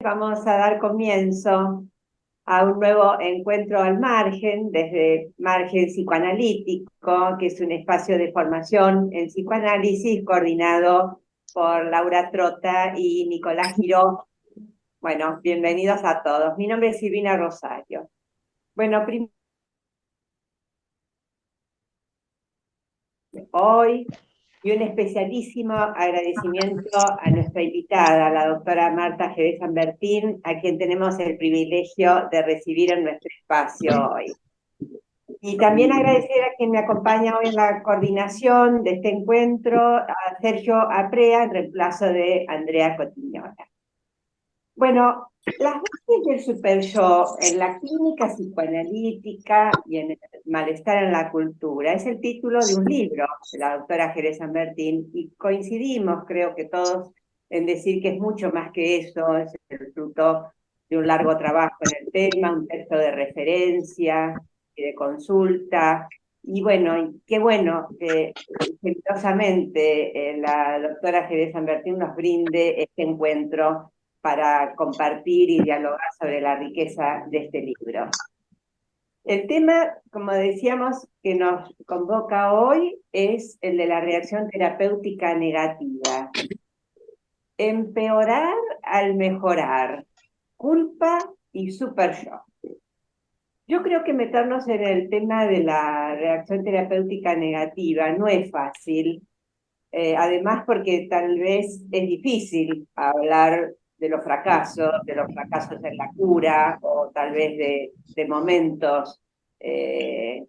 vamos a dar comienzo a un nuevo encuentro al margen, desde Margen Psicoanalítico, que es un espacio de formación en psicoanálisis coordinado por Laura Trota y Nicolás Giró. Bueno, bienvenidos a todos. Mi nombre es Silvina Rosario. Bueno, hoy y un especialísimo agradecimiento a nuestra invitada, la doctora Marta Jerez Sanbertín, a quien tenemos el privilegio de recibir en nuestro espacio hoy. Y también agradecer a quien me acompaña hoy en la coordinación de este encuentro, a Sergio Aprea, en reemplazo de Andrea Cotiñola. Bueno, las bases del super yo en la clínica psicoanalítica y en el malestar en la cultura es el título de un libro de la doctora Jerez Sanbertín, y coincidimos, creo que todos, en decir que es mucho más que eso, es el fruto de un largo trabajo en el tema, un texto de referencia y de consulta. Y bueno, qué bueno que generosamente la doctora Jerez Sanbertín nos brinde este encuentro para compartir y dialogar sobre la riqueza de este libro. El tema, como decíamos, que nos convoca hoy es el de la reacción terapéutica negativa. Empeorar al mejorar. Culpa y super yo. Yo creo que meternos en el tema de la reacción terapéutica negativa no es fácil, además porque tal vez es difícil hablar de los fracasos en la cura, o tal vez de momentos de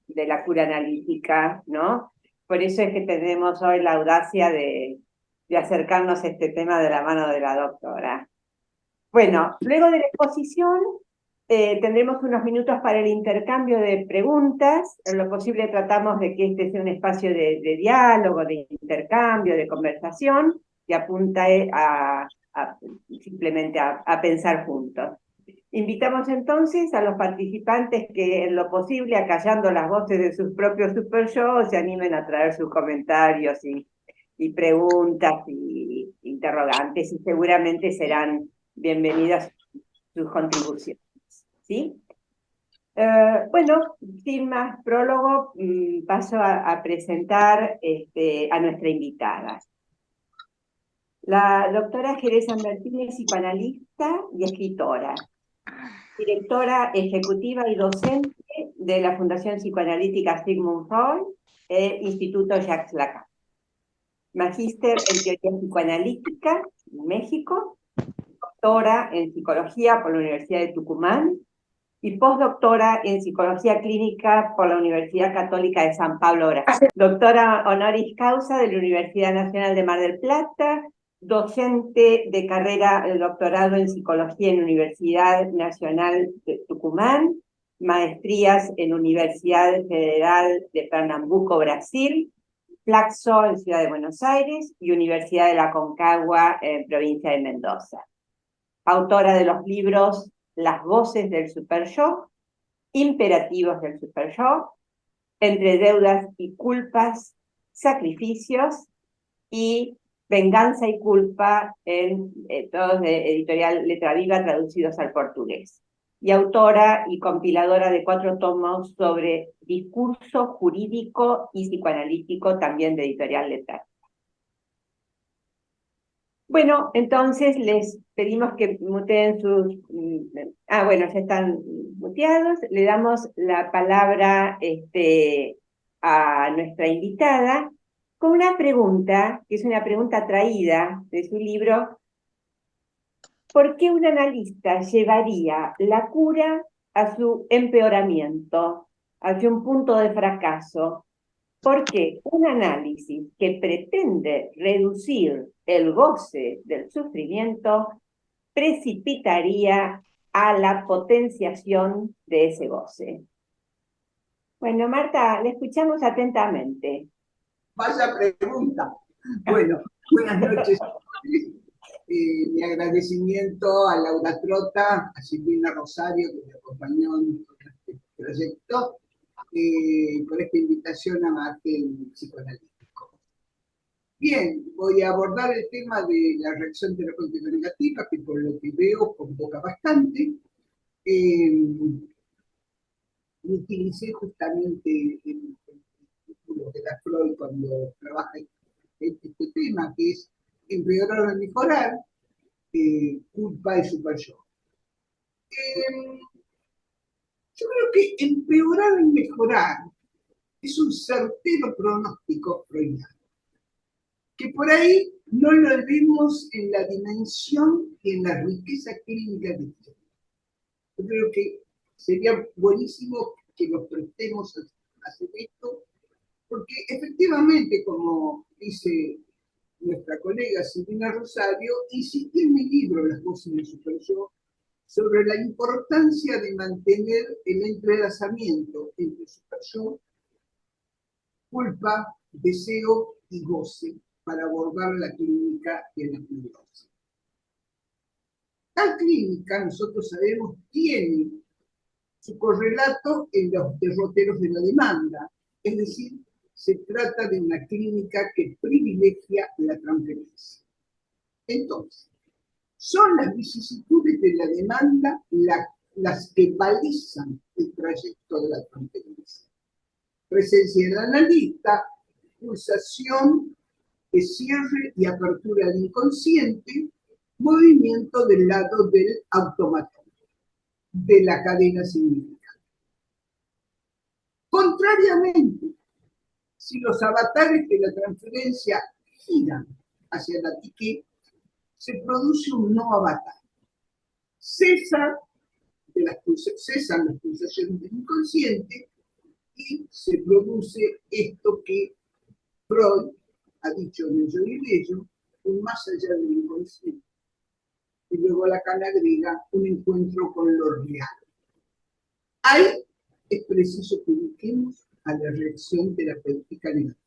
la cura analítica, ¿no? Por eso es que tenemos hoy la audacia de acercarnos a este tema de la mano de la doctora. Bueno, luego de la exposición tendremos unos minutos para el intercambio de preguntas. En lo posible tratamos de que este sea un espacio de diálogo, de intercambio, de conversación, que apunta simplemente a pensar juntos. Invitamos entonces a los participantes que en lo posible, acallando las voces de sus propios super yo, se animen a traer sus comentarios y preguntas y interrogantes, y seguramente serán bienvenidas sus contribuciones. ¿Sí? Bueno, sin más prólogo, paso a presentar a nuestra invitada. La doctora Jerez Sanbertín es psicoanalista y escritora, directora ejecutiva y docente de la Fundación Psicoanalítica Sigmund Freud e Instituto Jacques Lacan. Magíster en teoría psicoanalítica en México, doctora en psicología por la Universidad de Tucumán y postdoctora en psicología clínica por la Universidad Católica de San Pablo, Brasil. Doctora honoris causa de la Universidad Nacional de Mar del Plata, docente de carrera de doctorado en psicología en la Universidad Nacional de Tucumán, maestrías en Universidad Federal de Pernambuco, Brasil, Flaxo en Ciudad de Buenos Aires y Universidad de la Aconcagua en provincia de Mendoza. Autora de los libros Las voces del super yo, Imperativos del super yo, Entre deudas y culpas, Sacrificios y Venganza y culpa, todos de editorial Letra Viva, traducidos al portugués. Y autora y compiladora de 4 tomos sobre discurso jurídico y psicoanalítico, también de editorial Letra Viva. Bueno, entonces les pedimos que muteen sus... bueno, ya están muteados. Le damos la palabra a nuestra invitada con una pregunta, que es una pregunta traída de su libro: ¿por qué un analista llevaría la cura a su empeoramiento, hacia un punto de fracaso? Porque un análisis que pretende reducir el goce del sufrimiento precipitaría a la potenciación de ese goce. Bueno, Marta, le escuchamos atentamente. Vaya pregunta. Bueno, buenas noches. Mi agradecimiento a Laura Trota, a Silvina Rosario, que me acompañó en este proyecto, por esta invitación a Margen Psicoanalítico. Bien, voy a abordar el tema de la reacción terapéutica negativa, que por lo que veo convoca bastante. Utilicé justamente el título que da Freud cuando trabaja este tema, que es empeorar o mejorar, culpa y super yo. Yo creo que empeorar y mejorar es un certero pronóstico freudiano, que por ahí no lo vemos en la dimensión y en la riqueza clínica que tiene. Yo creo que sería buenísimo que nos prestemos a hacer esto, porque efectivamente, como dice nuestra colega Silvina Rosario, insistí en mi libro Las voces del superyo sobre la importancia de mantener el entrelazamiento entre superyo, culpa, deseo y goce para abordar la clínica de la neurosis. Tal clínica, nosotros sabemos, tiene su correlato en los derroteros de la demanda, es decir, se trata de una clínica que privilegia la transferencia. Entonces, son las vicisitudes de la demanda las que balizan el trayecto de la transferencia. Presencia del analista, pulsación de cierre y apertura del inconsciente, movimiento del lado del automatón, de la cadena significativa. Contrariamente, si los avatares de la transferencia giran hacia la psique, se produce un no avatar. Cesan las pulsaciones del inconsciente y se produce esto que Freud ha dicho en el Yo y el Ello, un más allá del inconsciente. Y luego Lacan agrega un encuentro con lo real. Ahí es preciso que busquemos a la reacción terapéutica negativa.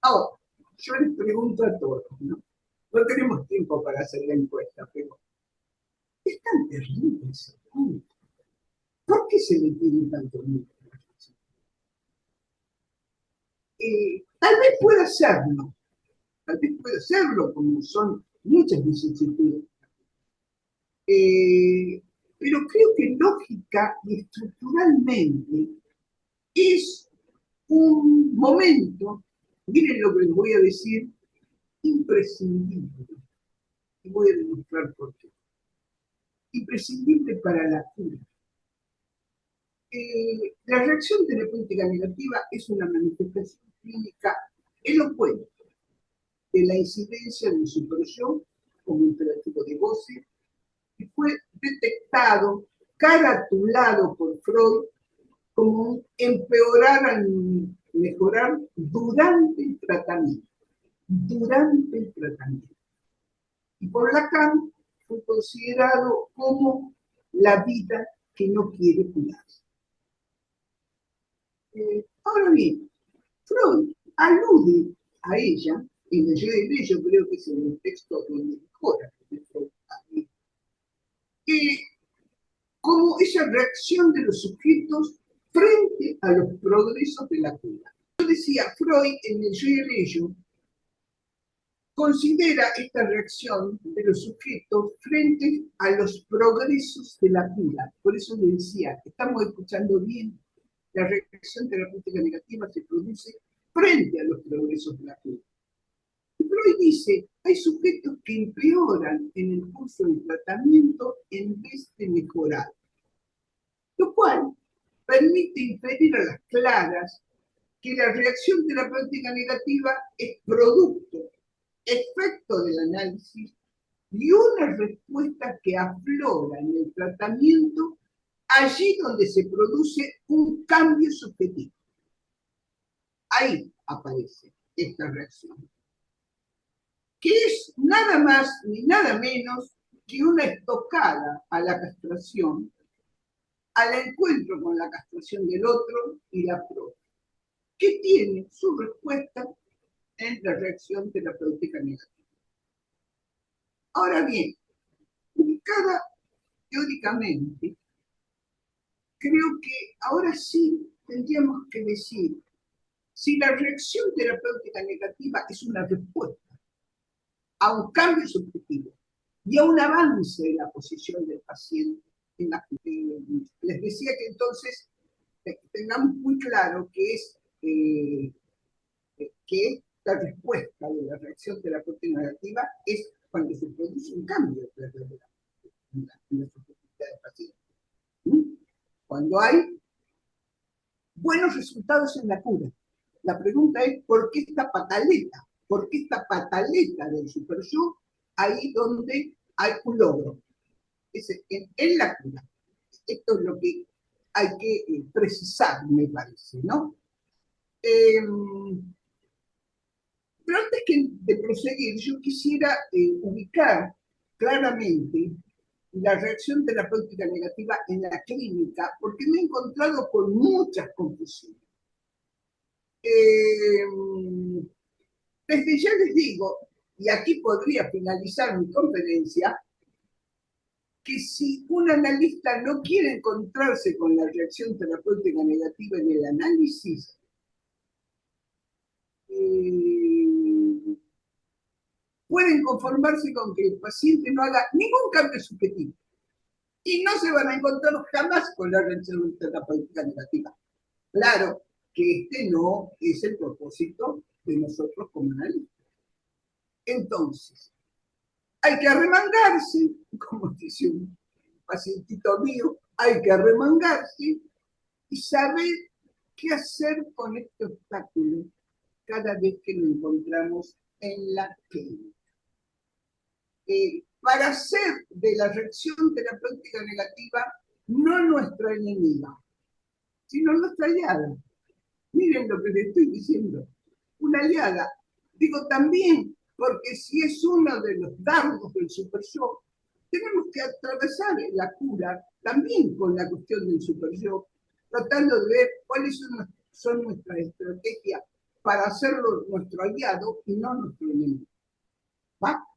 Ahora, yo les pregunto a todos, ¿no? No tenemos tiempo para hacer la encuesta, pero es tan terrible ese punto. ¿Por qué se le tiene tanto miedo? Tal vez pueda serlo, como son muchas vicisitudes. Pero creo que lógica y estructuralmente es un momento, miren lo que les voy a decir, imprescindible. Y voy a demostrar por qué. Imprescindible para la cura. La reacción terapéutica negativa es una manifestación clínica elocuente de la incidencia del superyo como imperativo de goce, que fue detectado, caratulado por Freud como empeorar al mejorar durante el tratamiento. Durante el tratamiento. Y por Lacan fue considerado como la vida que no quiere curarse. Ahora bien, Freud alude a ella, en el Yo y el Ello, creo que es en el texto donde mejora como esa reacción de los sujetos frente a los progresos de la cura. Yo decía, Freud en el Yo y el Ello considera esta reacción de los sujetos frente a los progresos de la cura. Por eso le decía, estamos escuchando bien, la reacción terapéutica negativa se produce frente a los progresos de la cura. Y Freud dice, hay sujetos que empeoran en el curso del tratamiento en vez de mejorar, lo cual permite inferir a las claras que la reacción terapéutica negativa es producto, efecto del análisis y una respuesta que aflora en el tratamiento allí donde se produce un cambio subjetivo. Ahí aparece esta reacción, que es nada más ni nada menos que una estocada a la castración, al encuentro con la castración del otro y la propia, que tiene su respuesta en la reacción terapéutica negativa. Ahora bien, ubicada teóricamente, creo que ahora sí tendríamos que decir si la reacción terapéutica negativa es una respuesta a un cambio subjetivo y a un avance de la posición del paciente. Les decía que entonces tengamos muy claro que la respuesta de la reacción terapéutica negativa es cuando se produce un cambio en la subjetividad del paciente. Cuando hay buenos resultados en la cura. La pregunta es, ¿por qué esta pataleta? ¿Por qué esta pataleta del super yo ahí donde hay un logro? En la cura. Esto es lo que hay que precisar, me parece, ¿no? Pero antes de proseguir, yo quisiera ubicar claramente la reacción terapéutica negativa en la clínica, porque me he encontrado con muchas confusiones. Desde ya les digo, y aquí podría finalizar mi conferencia, que si un analista no quiere encontrarse con la reacción terapéutica negativa en el análisis, pueden conformarse con que el paciente no haga ningún cambio subjetivo y no se van a encontrar jamás con la reacción terapéutica negativa. Claro que este no es el propósito de nosotros como analistas. Entonces, hay que arremangarse, como dice un pacientito mío, hay que arremangarse y saber qué hacer con este obstáculo cada vez que lo encontramos en la clínica. Para hacer de la reacción terapéutica negativa no nuestra enemiga, sino nuestra aliada. Miren lo que les estoy diciendo, una aliada. Digo también, porque si es uno de los dardos del super yo, tenemos que atravesar la cura también con la cuestión del super yo, tratando de ver cuáles son nuestras estrategias para hacerlo nuestro aliado y no nuestro enemigo. ¿Va?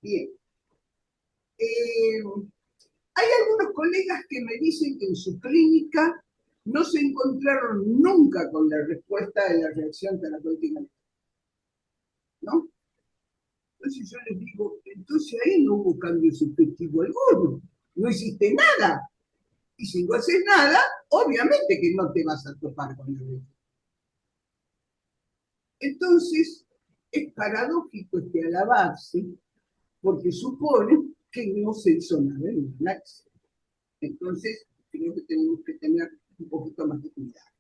Bien. Hay algunos colegas que me dicen que en su clínica no se encontraron nunca con la respuesta de la reacción terapéutica, ¿no? Entonces yo les digo, entonces ahí no hubo cambio subjetivo alguno, no hiciste nada. Y si no haces nada, obviamente que no te vas a topar con la reacción. Entonces, es paradójico este alabarse, porque supone que no se hizo nada en el análisis. Entonces, creo que tenemos que tener un poquito más de cuidado.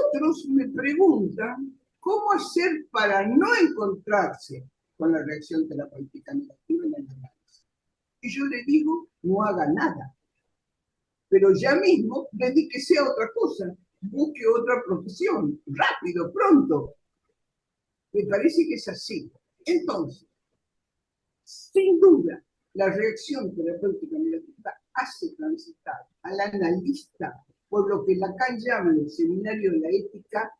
Otros me preguntan cómo hacer para no encontrarse con la reacción terapéutica negativa en el análisis. Y yo le digo, no haga nada. Pero ya mismo dedíquese a otra cosa, busque otra profesión, rápido, pronto. Me parece que es así. Entonces, sin duda, la reacción terapéutica negativa hace transitar al analista por lo que Lacan llama en el seminario de la ética,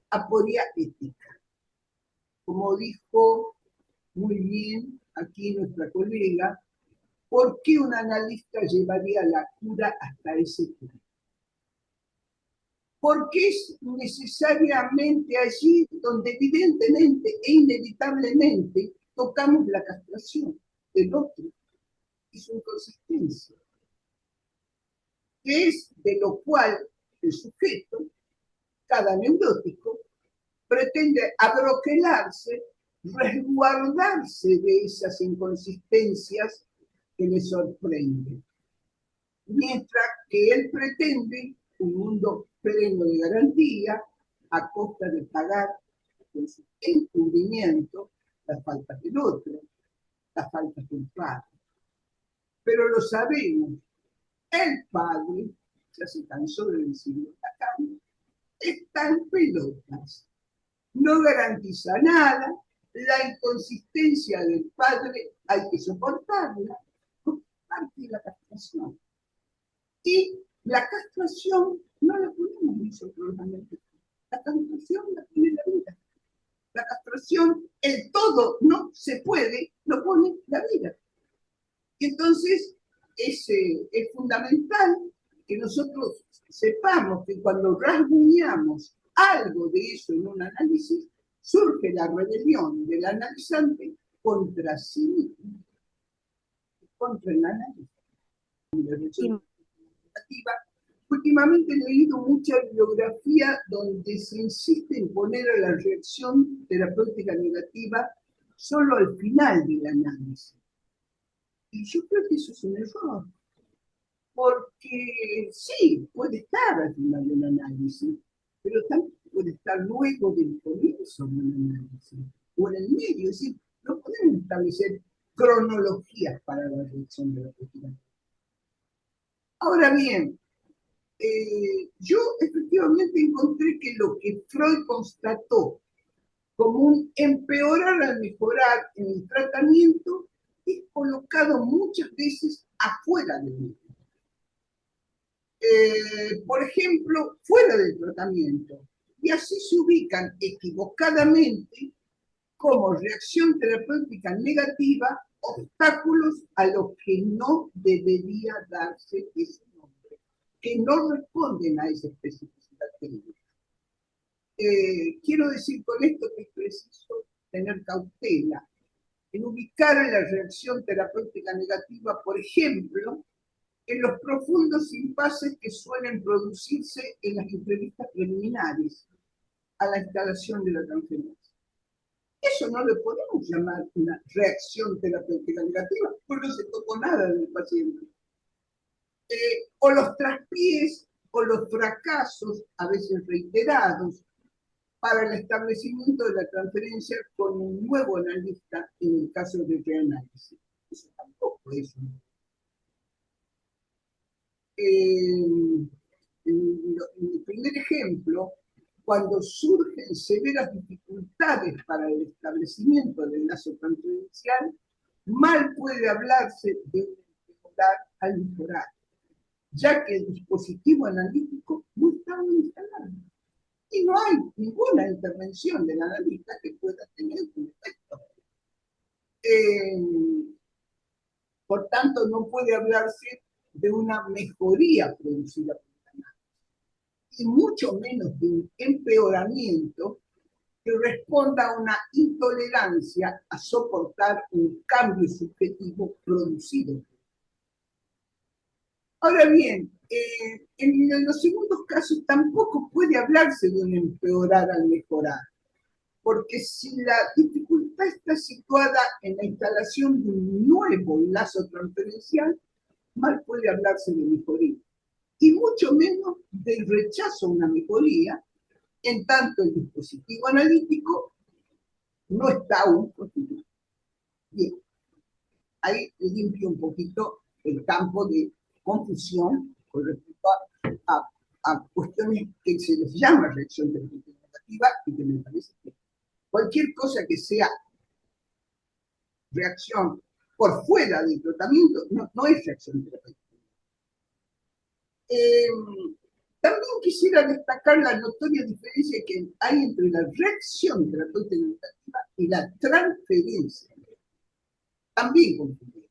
aporia ética. Como dijo muy bien aquí nuestra colega, ¿por qué un analista llevaría la cura hasta ese punto? Porque es necesariamente allí donde evidentemente e inevitablemente tocamos la castración del otro y su inconsistencia, que es de lo cual el sujeto, cada neurótico, pretende abroquelarse, resguardarse de esas inconsistencias que le sorprenden. Mientras que él pretende un mundo pleno de garantía a costa de pagar con su encubrimiento las faltas del otro, las faltas del padre. Pero lo sabemos, el padre, ya se cansó de decirlo acá, está en pelotas, no garantiza nada, la inconsistencia del padre hay que soportarla, parte de la castración. Y la castración no la ponemos nosotros realmente. La castración la pone la vida. La castración, el todo no se puede, lo pone la vida. Y entonces es fundamental que nosotros sepamos que cuando rasguñamos algo de eso en un análisis, surge la rebelión del analizante contra sí mismo, contra el análisis. Últimamente he leído mucha bibliografía donde se insiste en poner a la reacción terapéutica negativa solo al final del análisis. Y yo creo que eso es un error, porque sí, puede estar al final del análisis, pero también puede estar luego del comienzo del análisis, o en el medio. Es decir, no podemos establecer cronologías para la reacción terapéutica. Ahora bien, yo efectivamente encontré que lo que Freud constató como un empeorar al mejorar en el tratamiento es colocado muchas veces afuera del mismo. Por ejemplo, fuera del tratamiento. Y así se ubican equivocadamente como reacción terapéutica negativa obstáculos a los que no debería darse ese nombre, que no responden a esa especificidad técnica. Quiero decir con esto que es preciso tener cautela en ubicar a la reacción terapéutica negativa, por ejemplo, en los profundos impases que suelen producirse en las entrevistas preliminares a la instalación de la transferencia. Eso no le podemos llamar una reacción terapéutica negativa, porque no se tocó nada del paciente. O los traspiés o los fracasos, a veces reiterados, para el establecimiento de la transferencia con un nuevo analista en el caso de reanálisis. Eso tampoco es un... En el primer ejemplo, cuando surgen severas dificultades para el establecimiento del lazo transferencial, mal puede hablarse de un mejorar al mejorar, ya que el dispositivo analítico no está instalado. Y no hay ninguna intervención del analista que pueda tener un efecto. Por tanto, no puede hablarse de una mejoría producida por el análisis, y mucho menos de un empeoramiento que responda a una intolerancia a soportar un cambio subjetivo producido. Ahora bien, en los segundos casos tampoco puede hablarse de un empeorar al mejorar, porque si la dificultad está situada en la instalación de un nuevo lazo transferencial, mal puede hablarse de mejoría, y mucho menos del rechazo a una mejoría, en tanto el dispositivo analítico no está aún constituido. Bien, ahí limpio un poquito el campo de confusión con respecto a cuestiones que se les llama reacción terapéutica negativa y que me parece que cualquier cosa que sea reacción por fuera del tratamiento no es reacción terapéutica. También quisiera destacar la notoria diferencia que hay entre la reacción terapéutica negativa y la transferencia. También confundida.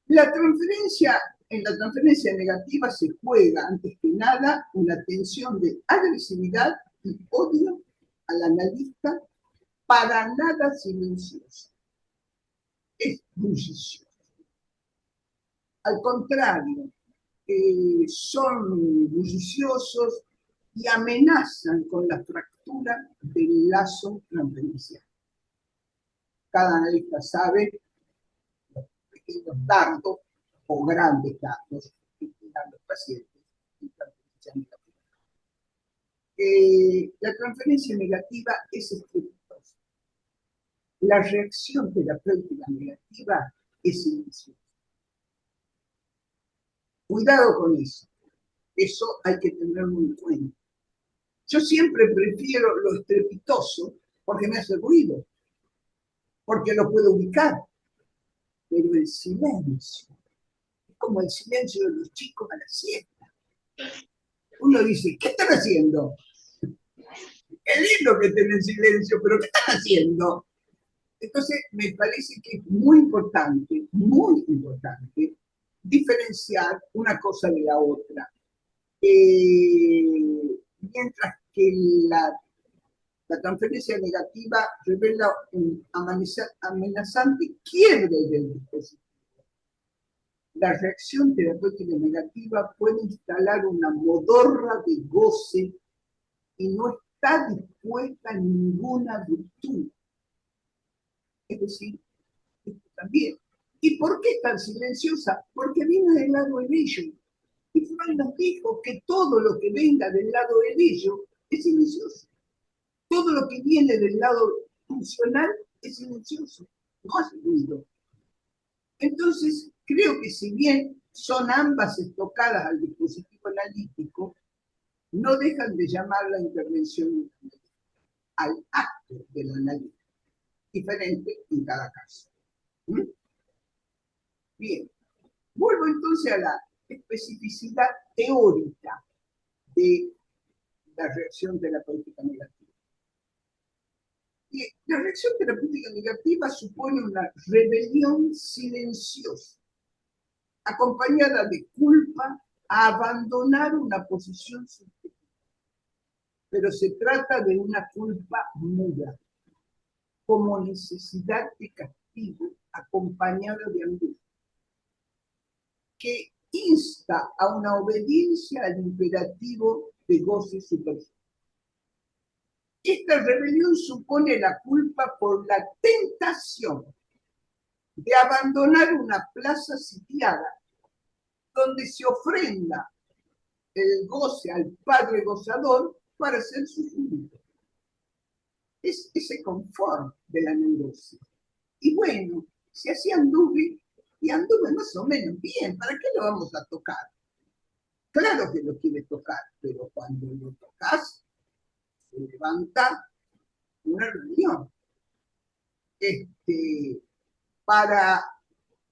En la transferencia negativa se juega, antes que nada, una tensión de agresividad y odio al analista, para nada silencioso. Es bullicioso. Al contrario, son bulliciosos y amenazan con la fractura del lazo transferencial. Cada analista sabe los pequeños dardos o grandes dardos que tiran los pacientes. La transferencia negativa es estrepitosa. La reacción terapéutica negativa es silenciosa. Cuidado con eso. Eso hay que tenerlo en cuenta. Yo siempre prefiero lo estrepitoso porque me hace ruido, porque lo puedo ubicar. Pero el silencio es como el silencio de los chicos a la siesta. Uno dice, ¿qué están haciendo? Qué lindo que estén en silencio, pero ¿qué están haciendo? Entonces, me parece que es muy importante diferenciar una cosa de la otra. Mientras que la transferencia negativa revela un amenazante quiebre del dispositivo. La reacción terapéutica negativa puede instalar una modorra de goce y no está dispuesta a ninguna virtud. Es decir, esto también. ¿Y por qué es tan silenciosa? Porque viene del lado del ello. Y Freud nos dijo que todo lo que venga del lado del ello es silencioso. Todo lo que viene del lado funcional es silencioso, no hace ruido. Entonces, creo que si bien son ambas estocadas al dispositivo analítico, no dejan de llamar la intervención al acto del analista, diferente en cada caso. ¿Mm? Bien, vuelvo entonces a la especificidad teórica de la reacción terapéutica negativa. La reacción terapéutica negativa supone una rebelión silenciosa, acompañada de culpa a abandonar una posición subjetiva. Pero se trata de una culpa muda, como necesidad de castigo acompañada de angustia, que insta a una obediencia al imperativo de goce superior. Esta rebelión supone la culpa por la tentación de abandonar una plaza sitiada donde se ofrenda el goce al padre gozador para ser su súbdito. Es ese confort de la neurosis. Y bueno, si así anduve, y anduve más o menos bien, ¿para qué lo vamos a tocar? Claro que lo quiere tocar, pero cuando lo tocas, se levanta una reunión. Para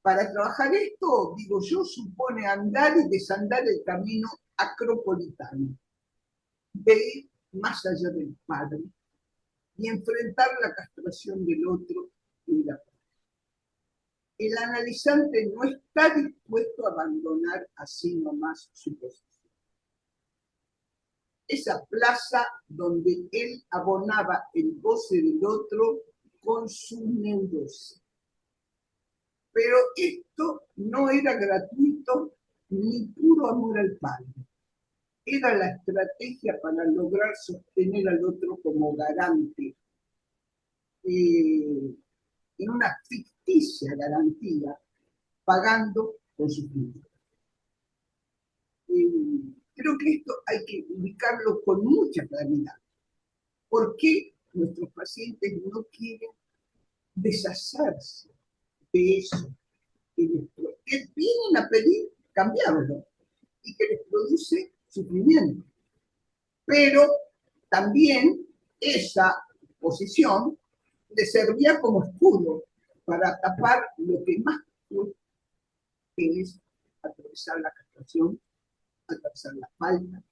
trabajar esto, digo yo, supone andar y desandar el camino acropolitano, de ir más allá del padre y enfrentar la castración del otro y la paz. El analizante no está dispuesto a abandonar así nomás su posición. Esa plaza donde él abonaba el goce del otro con su neurosis. Pero esto no era gratuito ni puro amor al padre. Era la estrategia para lograr sostener al otro como garante, en una ficticia garantía, pagando con su vida. Creo que esto hay que ubicarlo con mucha claridad. ¿Por qué nuestros pacientes no quieren deshacerse de eso que vienen a pedir cambiarlo y que les produce sufrimiento? Pero también esa posición les servía como escudo para tapar lo que más cuesta, que es atravesar la castración, atravesar la falta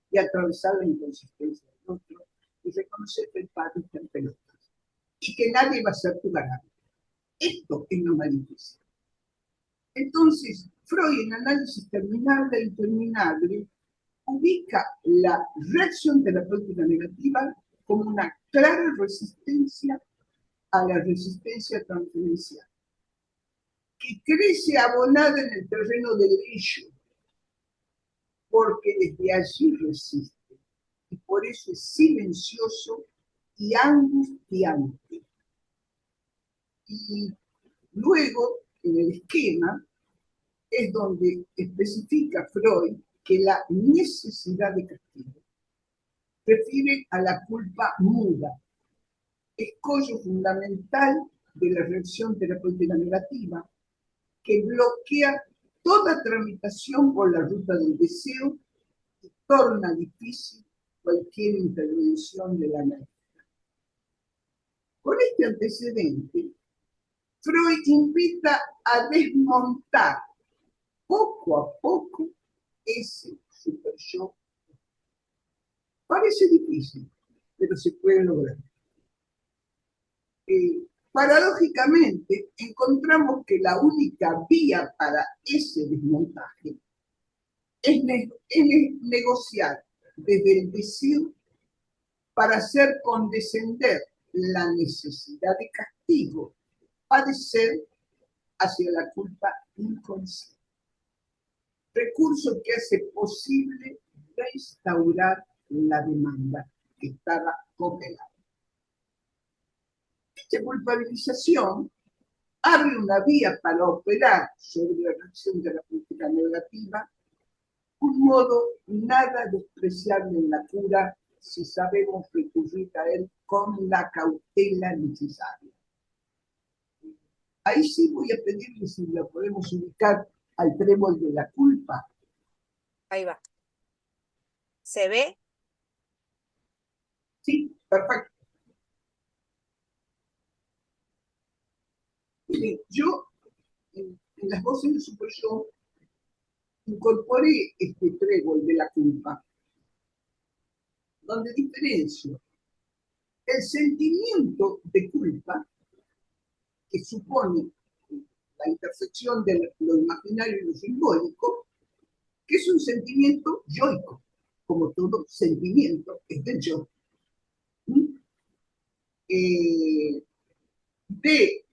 y atravesar la inconsistencia del otro y reconocer que el padre está en pelotas y que nadie va a ser tu garante. Esto es lo más difícil. Entonces, Freud, en análisis terminable e interminable, ubica la reacción terapéutica negativa como una clara resistencia a la resistencia transferencial, que crece abonada en el terreno del ello, porque desde allí resiste, y por eso es silencioso y angustiante. Y luego, en el esquema, es donde especifica Freud que la necesidad de castigo refiere a la culpa muda, escollo fundamental de la reacción terapéutica negativa, que bloquea toda tramitación por la ruta del deseo y torna difícil cualquier intervención de la analítica. Con este antecedente, Freud invita a desmontar poco a poco ese superyo. Parece difícil, pero se puede lograr. paradójicamente, encontramos que la única vía para ese desmontaje es negociar desde el deseo para hacer condescender la necesidad de castigo, padecer hacia la culpa inconsciente. Recurso que hace posible restaurar la demanda que estaba congelada. Esta culpabilización abre una vía para operar sobre la reacción de la política negativa, un modo nada despreciable en la cura si sabemos recurrir a él con la cautela necesaria. Ahí sí voy a pedirle si lo podemos ubicar al trébol de la culpa. Ahí va. ¿Se ve? Sí, perfecto. Yo, en las voces de Super Yo, incorporé este trébol de la culpa, donde diferencio el sentimiento de culpa, que supone la intersección de lo imaginario y lo simbólico, que es un sentimiento yoico, como todo sentimiento es del yo. De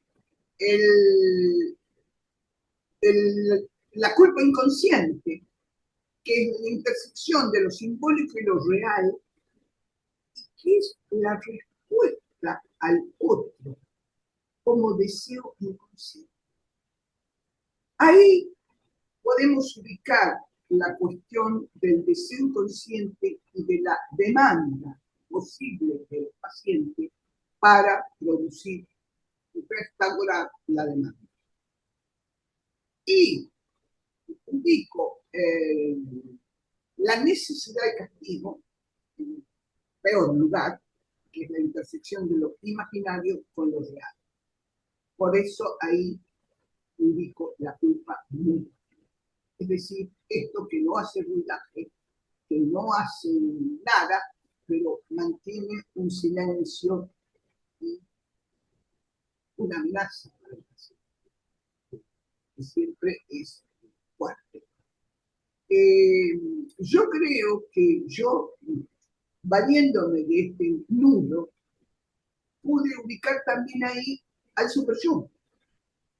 la culpa inconsciente, que es la intersección de lo simbólico y lo real, que es la respuesta al otro como deseo inconsciente. Ahí podemos ubicar la cuestión del deseo inconsciente y de la demanda posible del paciente para producir y restaurar la demanda. Y ubico la necesidad de castigo en peor lugar, que es la intersección de lo imaginario con lo real. Por eso ahí ubico la culpa mutua. Es decir, esto que no hace ruidaje, que no hace nada, pero mantiene un silencio y una amenaza para el paciente, que siempre es fuerte. Yo creo que yo, valiéndome de este nudo, pude ubicar también ahí al super yo,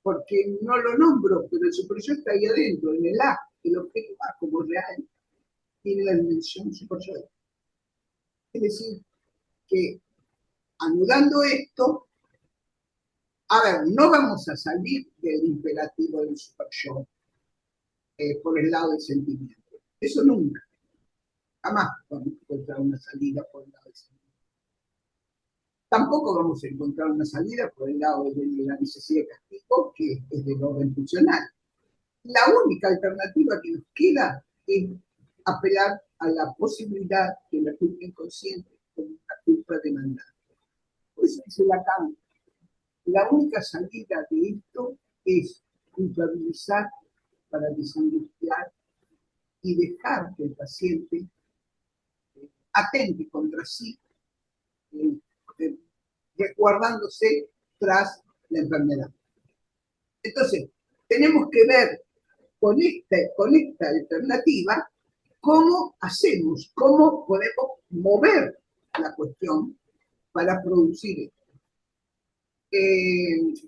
porque no lo nombro, pero el super yo está ahí adentro, en el A, el objeto A como real, tiene la dimensión super yo. Es decir, que anudando esto, a ver, no vamos a salir del imperativo del super yo por el lado del sentimiento. Eso nunca. Jamás vamos a encontrar una salida por el lado del sentimiento. Tampoco vamos a encontrar una salida por el lado de la necesidad de castigo, que es del orden funcional. La única alternativa que nos queda es apelar a la posibilidad de la culpa inconsciente como una culpa demandada. Por eso dice Lacan, la única salida de esto es culpabilizar para desangustiar y dejar que el paciente atente contra sí, resguardándose tras la enfermedad. Entonces, tenemos que ver con esta alternativa cómo hacemos, cómo podemos mover la cuestión para producir esto.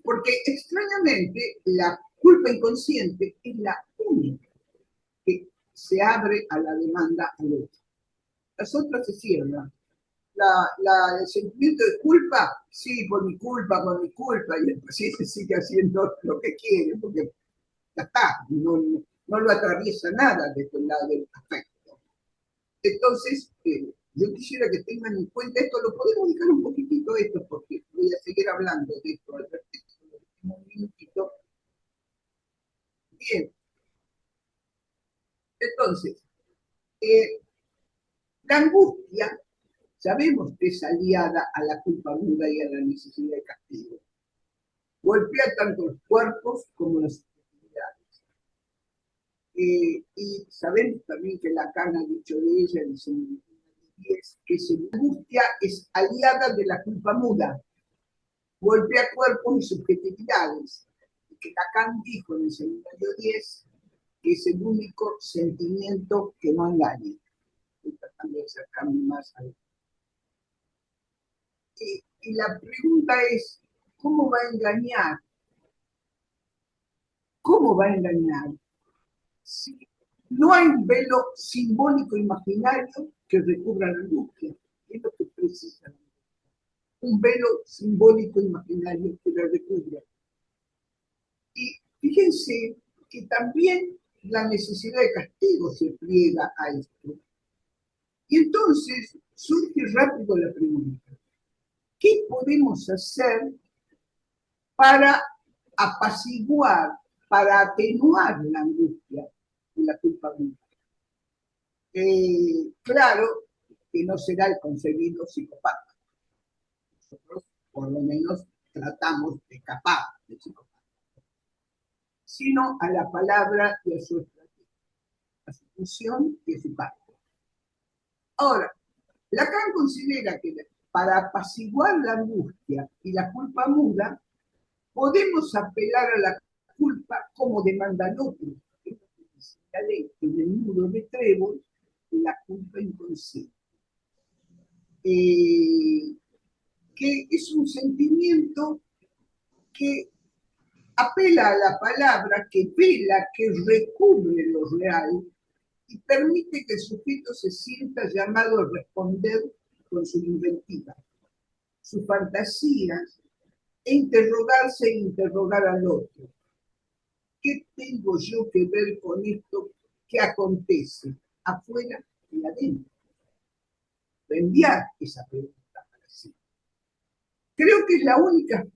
Porque extrañamente la culpa inconsciente es la única que se abre a la demanda al otro. Las otras se cierran. El sentimiento de culpa, sí, por mi culpa, y el paciente sigue haciendo lo que quiere, porque ya está, no lo atraviesa nada desde el lado del afecto. Entonces, yo quisiera que tengan en cuenta esto, lo podemos dejar un poquitito esto, porque voy a seguir hablando de esto al respecto en un minutito. Bien, entonces, la angustia, sabemos que es aliada a la culpa muda y a la necesidad de castigo. Golpea tanto los cuerpos como las actividades. Y sabemos también que Lacan ha dicho de ella en su 10 que la angustia es aliada de la culpa muda. golpea cuerpos y subjetividades, y que Lacan dijo en el seminario 10 que es el único sentimiento que no engaña. Estoy tratando de acercarme más a él. Y la pregunta es, ¿cómo va a engañar? ¿Cómo va a engañar? Si no hay un velo simbólico imaginario que recubra la angustia. Es lo que precisa. Un velo simbólico imaginario que la recubra. Y fíjense que también la necesidad de castigo se pliega a esto. Y entonces surge rápido la pregunta, ¿qué podemos hacer para apaciguar, para atenuar la angustia y la culpabilidad? Claro que no será el concebido psicopata. Nosotros, por lo menos, tratamos de escapar del psicopata, sino a la palabra y a su estrategia, a su función y a su cargo. Ahora, Lacan considera que para apaciguar la angustia y la culpa muda, podemos apelar a la culpa como demanda al otro. Es lo que dice la ley en el nudo de Trébol, la culpa inconsciente. Que es un sentimiento que apela a la palabra, que vela, que recubre lo real y permite que el sujeto se sienta llamado a responder con su inventiva, sus fantasías, e interrogarse e interrogar al otro. ¿Qué tengo yo que ver con esto que acontece afuera y adentro? Enviar esa pregunta para sí. Creo que es la única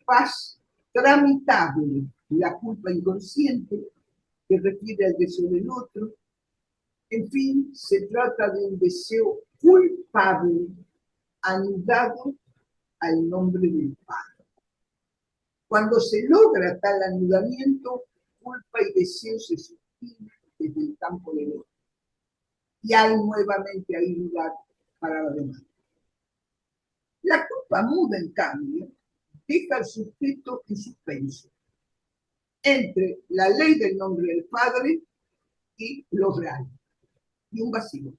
paz tramitable, la culpa inconsciente, que refiere al deseo del otro. En fin, se trata de un deseo culpable anudado al nombre del Padre. Cuando se logra tal anudamiento, culpa y deseo se sostienen desde el campo del otro. Y hay nuevamente ahí lugar para la demanda. La culpa muda, en cambio, deja al sujeto en suspenso entre la ley del nombre del Padre y lo real, y un vacío.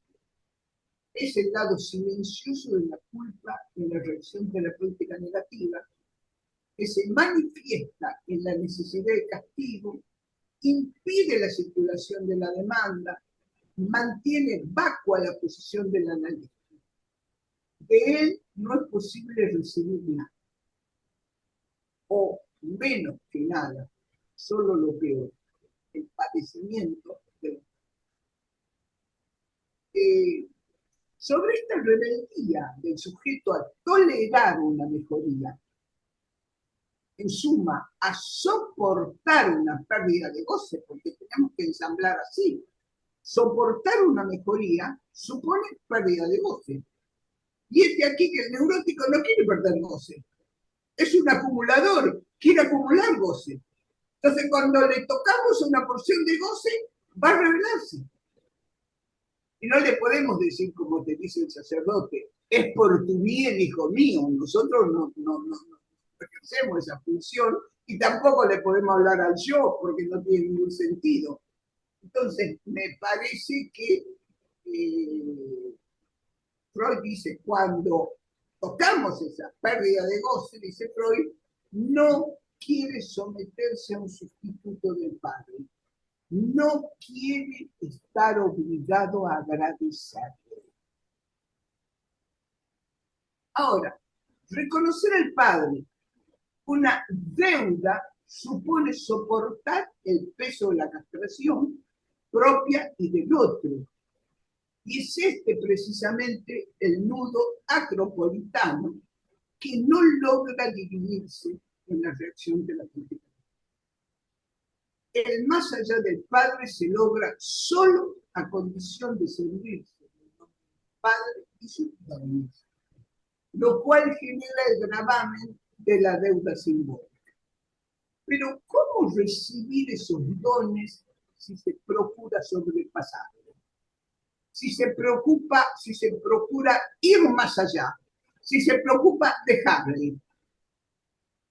Es el lado silencioso de la culpa en la reacción terapéutica negativa, que se manifiesta en la necesidad de castigo, impide la circulación de la demanda, mantiene vacua la posición del analista. De él no es posible recibir nada, o menos que nada, solo lo peor, el padecimiento de sobre esta rebeldía del sujeto a tolerar una mejoría, en suma, a soportar una pérdida de goce, porque tenemos que ensamblar así. Soportar una mejoría supone pérdida de goce. Y es de aquí que el neurótico no quiere perder goce. Es un acumulador, quiere acumular goce. Entonces, cuando le tocamos una porción de goce, va a rebelarse. Y no le podemos decir, como te dice el sacerdote, es por tu bien, hijo mío. Nosotros no ejercemos esa función y tampoco le podemos hablar al yo porque no tiene ningún sentido. Entonces, me parece que Freud dice, cuando tocamos esa pérdida de goce, dice Freud, no quiere someterse a un sustituto del padre. No quiere estar obligado a agradecerle. Ahora, reconocer al padre una deuda supone soportar el peso de la castración propia y del otro. Y es este precisamente el nudo acropolitano que no logra dividirse en la reacción de la crítica. El más allá del padre se logra solo a condición de servirse del padre y su protagonista, lo cual genera el gravamen de la deuda simbólica. Pero ¿cómo recibir esos dones si se procura sobrepasarlos? Si se procura ir más allá, si se preocupa dejarle.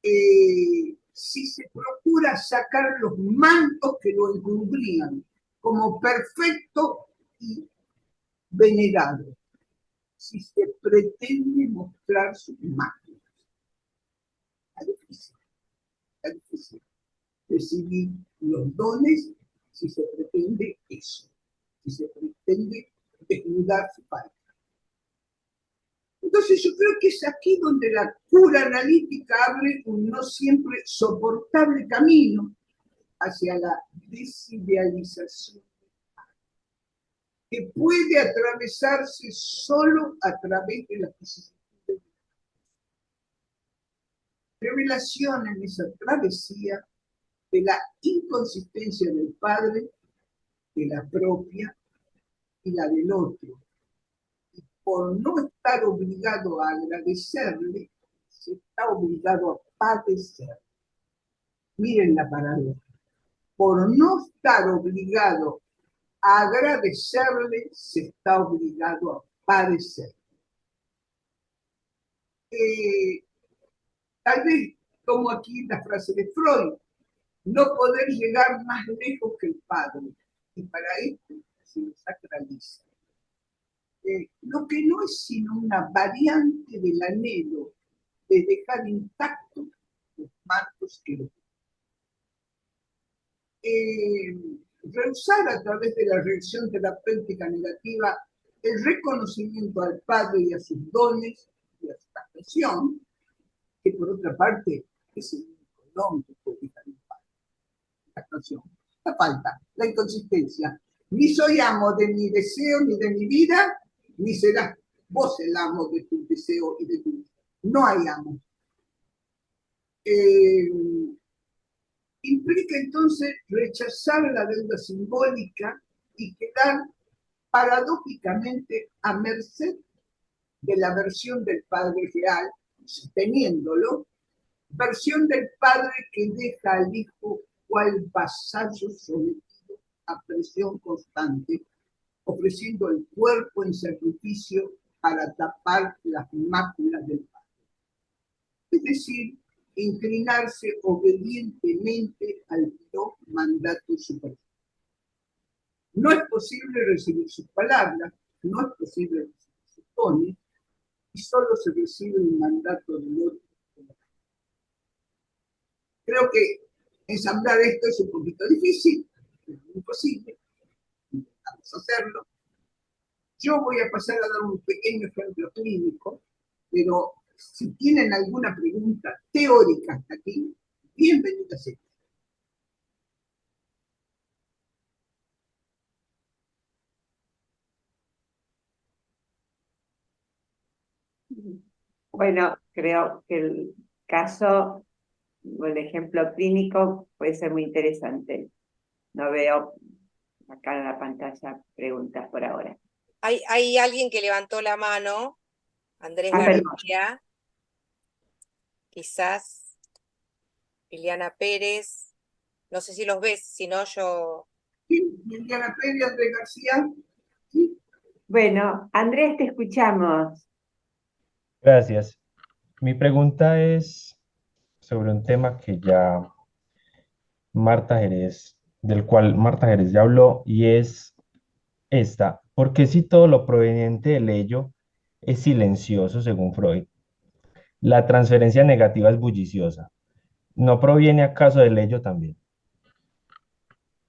si se procura sacar los mantos que lo encubrían como perfecto y venerado, si se pretende mostrar sus máquinas. Es difícil recibir los dones si se pretende eso, si se pretende desnudar su falta. Entonces yo creo que es aquí donde la cura analítica abre un no siempre soportable camino hacia la desidealización, que puede atravesarse solo a través de la posición de revelación en esa travesía de la inconsistencia del Padre, de la propia y la del otro. Y por no estar obligado a agradecerle, se está obligado a padecer. Miren la paradoja. Por no estar obligado a agradecerle, se está obligado a padecer. Tal vez, como aquí la frase de Freud, no poder llegar más lejos que el Padre, y para esto se lo sacraliza. Lo que no es sino una variante del anhelo de dejar intactos los mantos que lo rehusar a través de la reacción terapéutica negativa el reconocimiento al Padre y a sus dones y a su expresión, que por otra parte es el único don que puede dejar el Padre. La expresión, la falta, la inconsistencia. Ni soy amo de mi deseo ni de mi vida, ni serás vos el amo de tu deseo y de tu vida. No hay amo. Implica entonces rechazar la deuda simbólica y quedar paradójicamente a merced de la versión del Padre real, sosteniéndolo, versión del Padre que deja al Hijo cual vasallo sometido a presión constante, ofreciendo el cuerpo en sacrificio para tapar las máculas del Padre. Es decir, inclinarse obedientemente al no mandato superior. No es posible recibir sus palabras, no es posible recibir sus dones, y solo se recibe un mandato del otro. Creo que ensamblar esto es un poquito difícil, pero no es imposible. Vamos a hacerlo. Yo voy a pasar a dar un pequeño ejemplo clínico, pero si tienen alguna pregunta teórica hasta aquí, bienvenida sea. Bueno, creo que el caso o el ejemplo clínico puede ser muy interesante. No veo acá en la pantalla preguntas por ahora. Hay alguien que levantó la mano, Andrés Perdón. García, quizás Liliana Pérez, no sé si los ves, si no yo... Sí, Liliana Pérez, Andrés García. Sí. Bueno, Andrés, te escuchamos. Gracias. Mi pregunta es sobre un tema que ya Marta Jerez, del cual Marta Jerez ya habló, y es esta. ¿Por qué si todo lo proveniente del ello es silencioso, según Freud? La transferencia negativa es bulliciosa. ¿No proviene acaso del ello también?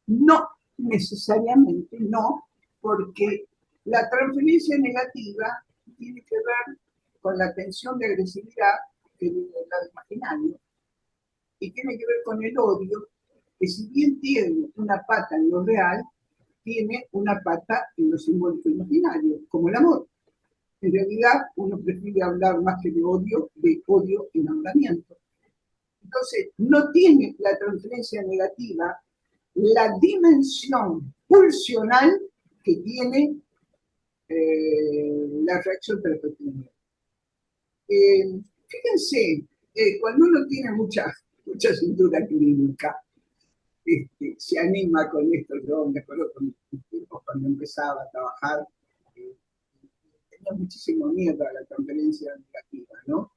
No, necesariamente no, porque la transferencia negativa tiene que ver con la tensión de agresividad que viene del lado imaginario y tiene que ver con el odio, que si bien tiene una pata en lo real, tiene una pata en lo simbólico imaginario, como el amor. En realidad, uno prefiere hablar más que de odio enamoramiento. Entonces, no tiene la transferencia negativa la dimensión pulsional que tiene la reacción terapéutica. Fíjense, cuando uno tiene mucha cintura clínica, se anima con esto. Yo me acuerdo con mis tiempos cuando empezaba a trabajar, tenía muchísimo miedo a la transferencia negativa, ¿no?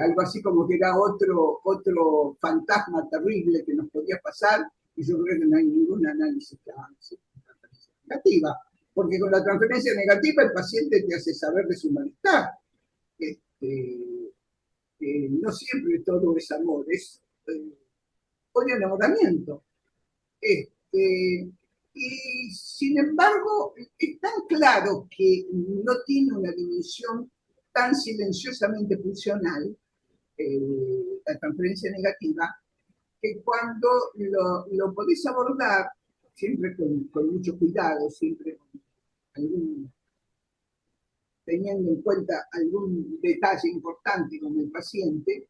Algo así como que era otro fantasma terrible que nos podía pasar, y yo creo que no hay ningún análisis que avance con transferencia negativa, porque con la transferencia negativa el paciente te hace saber de su malestar. No siempre todo es amor, es odio enamoramiento. Y sin embargo, es tan claro que no tiene una dimensión tan silenciosamente funcional, la transferencia negativa, que cuando lo podés abordar, siempre con mucho cuidado, siempre con teniendo en cuenta algún detalle importante con el paciente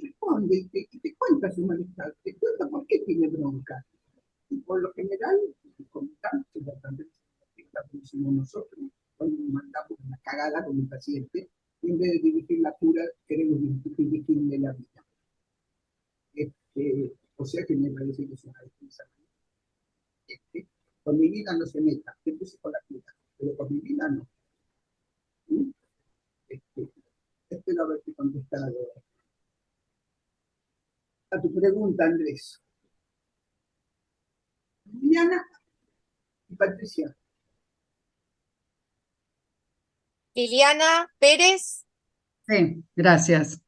responde y te cuenta su malestar, te cuenta por qué tiene bronca. Y por lo general, comentamos que la transferencia negativa la pusimos nosotros cuando mandamos una cagada con el paciente, y en vez de dirigir la cura, queremos dirigirle la vida. O sea que me parece que es una defensa. Con mi vida no se meta, te puse con la cura, pero con mi vida no. Espero haberte contestado a tu pregunta, Andrés. Liliana y Patricia. Liliana Pérez. Sí, gracias.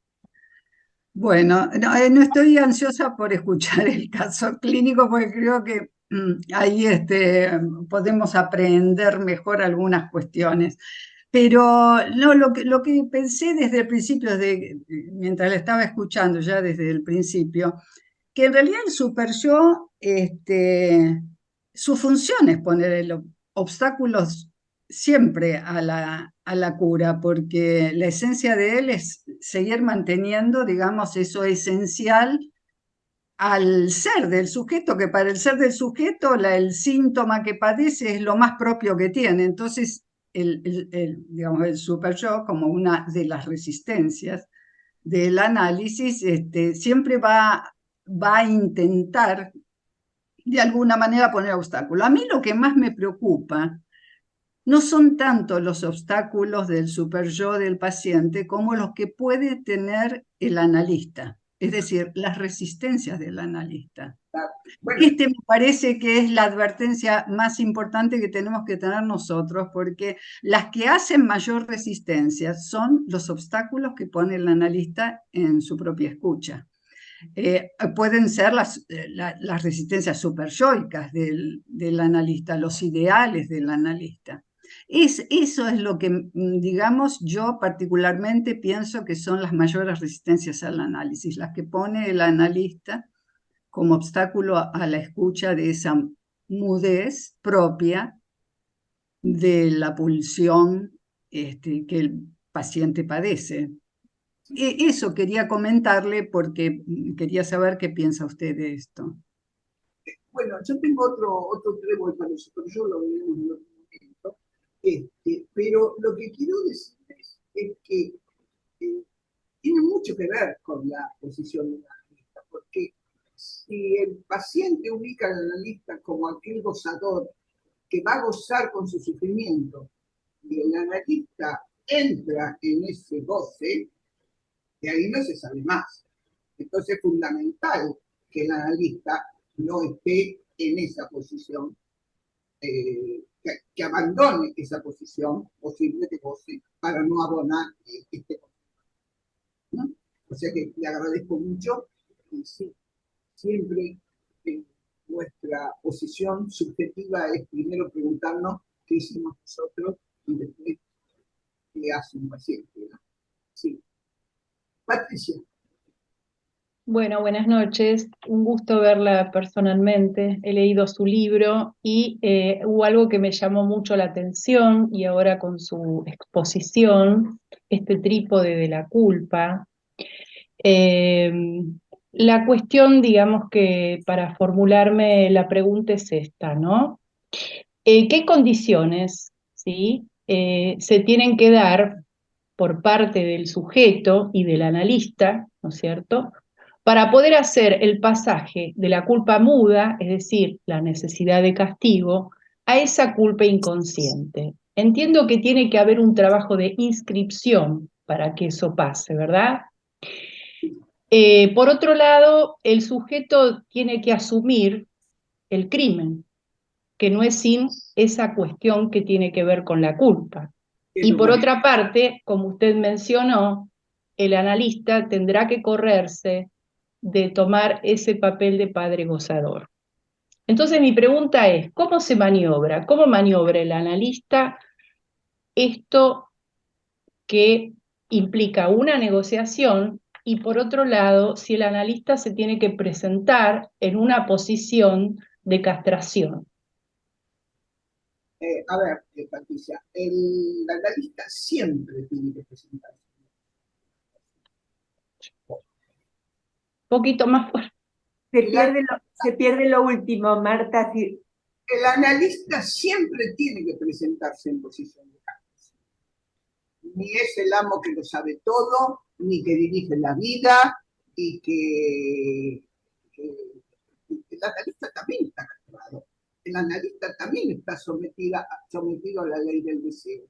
Bueno, no estoy ansiosa por escuchar el caso clínico porque creo que ahí podemos aprender mejor algunas cuestiones. Pero no, lo que pensé desde el principio, mientras la estaba escuchando ya desde el principio, que en realidad el super yo, su función es poner obstáculos siempre a la cura, porque la esencia de él es seguir manteniendo, digamos, eso esencial al ser del sujeto, que para el ser del sujeto el síntoma que padece es lo más propio que tiene. Entonces, digamos, el super yo, como una de las resistencias del análisis, siempre va a intentar de alguna manera poner obstáculos. A mí lo que más me preocupa no son tanto los obstáculos del super yo del paciente como los que puede tener el analista, es decir, las resistencias del analista. Bueno. Me parece que es la advertencia más importante que tenemos que tener nosotros, porque las que hacen mayor resistencia son los obstáculos que pone el analista en su propia escucha. Pueden ser las resistencias superyoicas del analista, los ideales del analista. Eso es lo que, digamos, yo particularmente pienso que son las mayores resistencias al análisis, las que pone el analista como obstáculo a la escucha de esa mudez propia de la pulsión que el paciente padece. Eso quería comentarle porque quería saber qué piensa usted de esto. Bueno, yo tengo otro trébol para eso, pero yo lo veo en otro momento. Pero lo que quiero decirles es que tiene mucho que ver con la posición del analista, porque si el paciente ubica al analista como aquel gozador que va a gozar con su sufrimiento, y el analista entra en ese goce, de ahí no se sabe más. Entonces es fundamental que el analista no esté en esa posición, que abandone esa posición posible de goce para no abonar este goce. ¿No? O sea que le agradezco mucho y sí, siempre nuestra posición subjetiva es primero preguntarnos qué hicimos nosotros y después qué hace un paciente, ¿no? Sí. Patricia. Bueno, buenas noches. Un gusto verla personalmente. He leído su libro y hubo algo que me llamó mucho la atención y ahora con su exposición, este trípode de la culpa. La cuestión, digamos que para formularme la pregunta es esta, ¿no? ¿Qué condiciones, ¿sí? Se tienen que dar por parte del sujeto y del analista, ¿no es cierto?, para poder hacer el pasaje de la culpa muda, es decir, la necesidad de castigo, a esa culpa inconsciente? Entiendo que tiene que haber un trabajo de inscripción para que eso pase, ¿verdad? Por otro lado, el sujeto tiene que asumir el crimen, que no es sin esa cuestión que tiene que ver con la culpa. Y por otra parte, como usted mencionó, el analista tendrá que correrse de tomar ese papel de padre gozador. Entonces mi pregunta es, ¿cómo se maniobra? ¿Cómo maniobra el analista esto que implica una negociación? Y por otro lado, si el analista se tiene que presentar en una posición de castración. A ver, Patricia, el analista siempre tiene que presentarse. Un poquito más fuerte. Se pierde lo último, Marta. El analista siempre tiene que presentarse en posición de castración. Ni es el amo que lo sabe todo, ni que dirige la vida, y que el analista también está castrado. El analista también está sometido a la ley del deseo.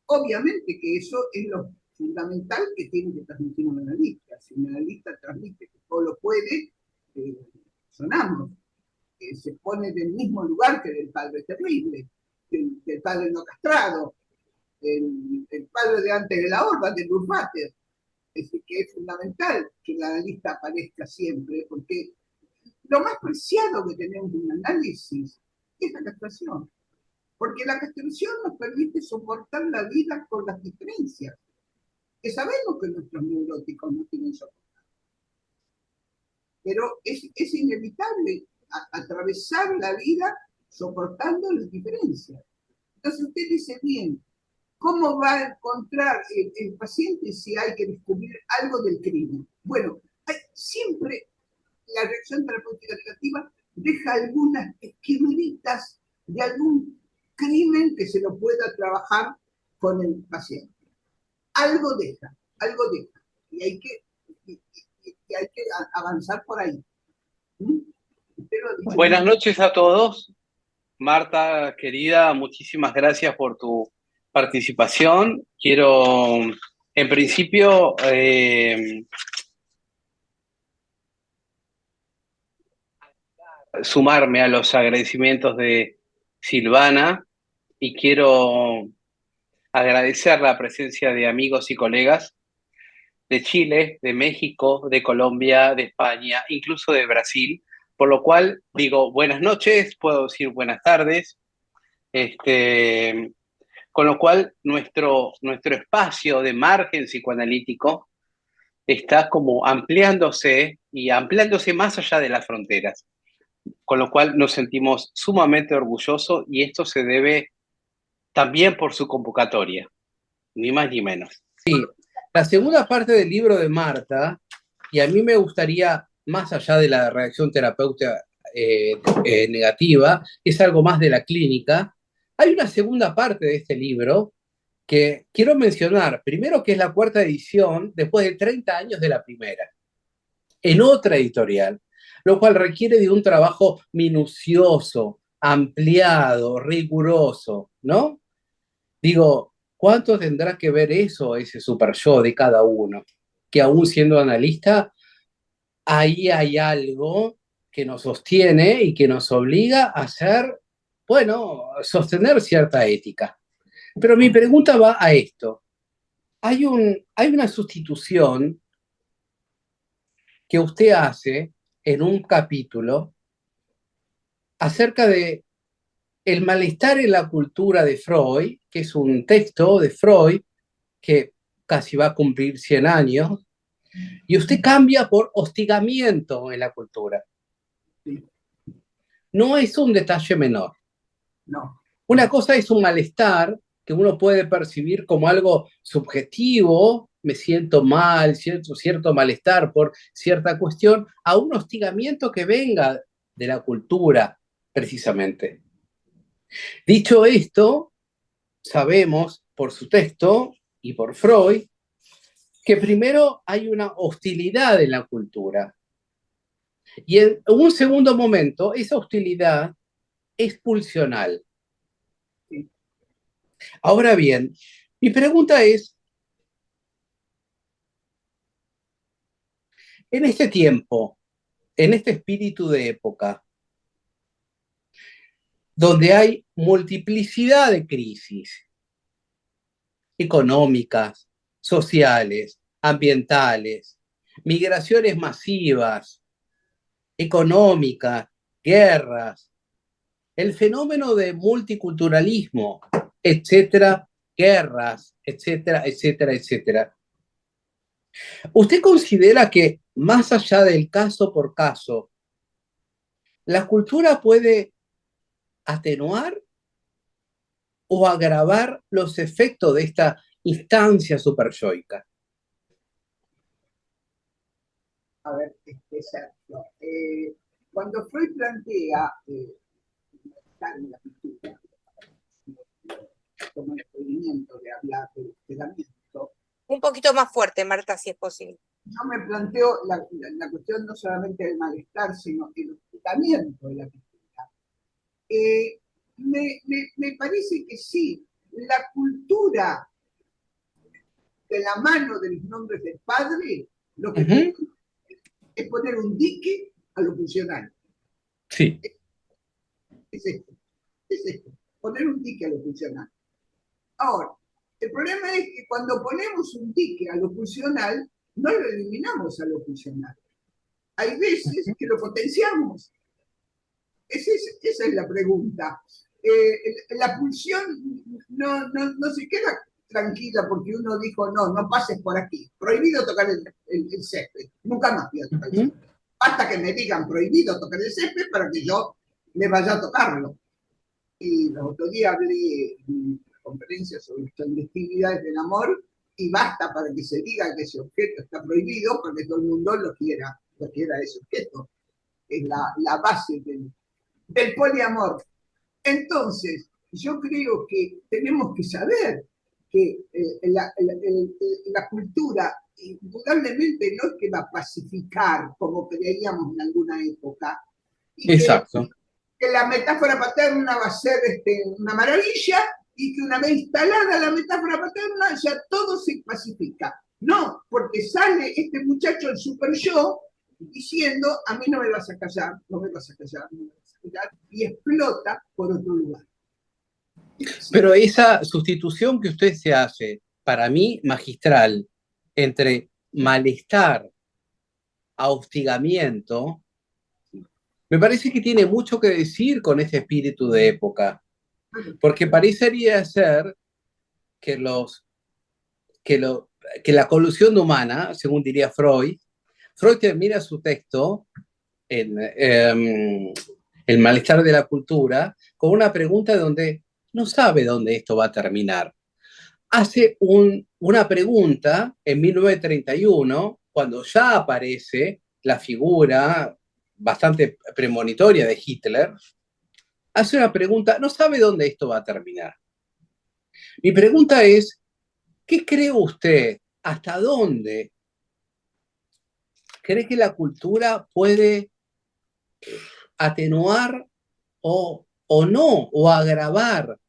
Obviamente que eso es lo fundamental que tiene que transmitir un analista. Si un analista transmite que todo lo puede, sonamos. Se pone del mismo lugar que el padre terrible, del padre no castrado, el padre de antes de la horda, de Lurbater. Es decir, que es fundamental que el analista aparezca siempre, porque lo más preciado que tenemos en un análisis es la castración. Porque la castración nos permite soportar la vida con las diferencias, que sabemos que nuestros neuróticos no tienen soportar. Pero es inevitable atravesar la vida soportando las diferencias. Entonces usted dice, bien, ¿cómo va a encontrar el paciente si hay que descubrir algo del crimen? Bueno, siempre la reacción terapéutica negativa deja algunas esquemeritas de algún crimen que se lo pueda trabajar con el paciente. Algo deja. Y hay que avanzar por ahí. Buenas noches a todos. Marta, querida, muchísimas gracias por tu participación. Quiero, en principio, sumarme a los agradecimientos de Silvana y quiero agradecer la presencia de amigos y colegas de Chile, de México, de Colombia, de España, incluso de Brasil, por lo cual digo buenas noches, puedo decir buenas tardes, con lo cual nuestro espacio de margen psicoanalítico está como ampliándose y ampliándose más allá de las fronteras, con lo cual nos sentimos sumamente orgullosos y esto se debe también por su convocatoria, ni más ni menos. Sí, la segunda parte del libro de Marta, y a mí me gustaría, más allá de la reacción terapéutica negativa, es algo más de la clínica. Hay una segunda parte de este libro que quiero mencionar, primero que es la cuarta edición, después de 30 años de la primera, en otra editorial, lo cual requiere de un trabajo minucioso, ampliado, riguroso, ¿no? Digo, ¿cuánto tendrá que ver eso, ese super yo de cada uno? Que aún siendo analista, ahí hay algo que nos sostiene y que nos obliga a hacer, bueno, sostener cierta ética. Pero mi pregunta va a esto. Hay una sustitución que usted hace en un capítulo acerca de el malestar en la cultura de Freud, que es un texto de Freud que casi va a cumplir 100 años, y usted cambia por hostigamiento en la cultura. Sí. No es un detalle menor. No. Una cosa es un malestar que uno puede percibir como algo subjetivo, me siento mal, cierto malestar por cierta cuestión, a un hostigamiento que venga de la cultura, precisamente. Dicho esto, sabemos por su texto y por Freud que primero hay una hostilidad en la cultura. Y en un segundo momento, esa hostilidad es pulsional. Ahora bien, mi pregunta es, En este tiempo, en este espíritu de época, donde hay multiplicidad de crisis económicas, sociales, ambientales, migraciones masivas, económicas, guerras, el fenómeno de multiculturalismo, etcétera, guerras, etcétera, etcétera, etcétera. ¿Usted considera que más allá del caso por caso, la cultura puede atenuar o agravar los efectos de esta instancia superyoica? A ver, Sergio, cuando Freud plantea estar en la cultura, como el movimiento de hablar del hostigamiento, Un poquito más fuerte, Marta, si es posible. yo me planteo la cuestión no solamente del malestar, sino el hostigamiento de la cultura. Me parece que sí, la cultura de la mano de los nombres del padre, lo que es poner un dique a lo funcional. Sí. Es esto, poner un dique a lo funcional. Ahora, el problema es que cuando ponemos un dique a lo funcional, no lo eliminamos a lo funcional. Hay veces que lo potenciamos. Esa es la pregunta. La pulsión no se queda tranquila porque uno dijo, no pases por aquí. Prohibido tocar el césped. Nunca más voy a tocar el césped. Basta que me digan prohibido tocar el césped para que yo me vaya a tocarlo. Y los otros días hablé en conferencias sobre clandestinidades del amor y basta para que se diga que ese objeto está prohibido para que todo el mundo lo quiera ese objeto. Es la base del poliamor. Entonces, yo creo que tenemos que saber que la cultura indudablemente no es que va a pacificar como creíamos en alguna época. Exacto. Que la metáfora paterna va a ser una maravilla y que una vez instalada la metáfora paterna ya todo se pacifica. No, porque sale este muchacho, el super yo, diciendo, a mí no me vas a callar, no me vas a callar, no me vas a callar, y explota por otro lugar. Pero esa sustitución que usted se hace, para mí, magistral, entre malestar a hostigamiento, me parece que tiene mucho que decir con este espíritu de época, porque parecería ser que la colusión humana, según diría Freud termina su texto en El malestar de la cultura con una pregunta donde no sabe dónde esto va a terminar. Hace una pregunta en 1931, cuando ya aparece la figura bastante premonitoria de Hitler, hace una pregunta, no sabe dónde esto va a terminar. Mi pregunta es, ¿qué cree usted? ¿Hasta dónde cree que la cultura puede atenuar o no, o agravar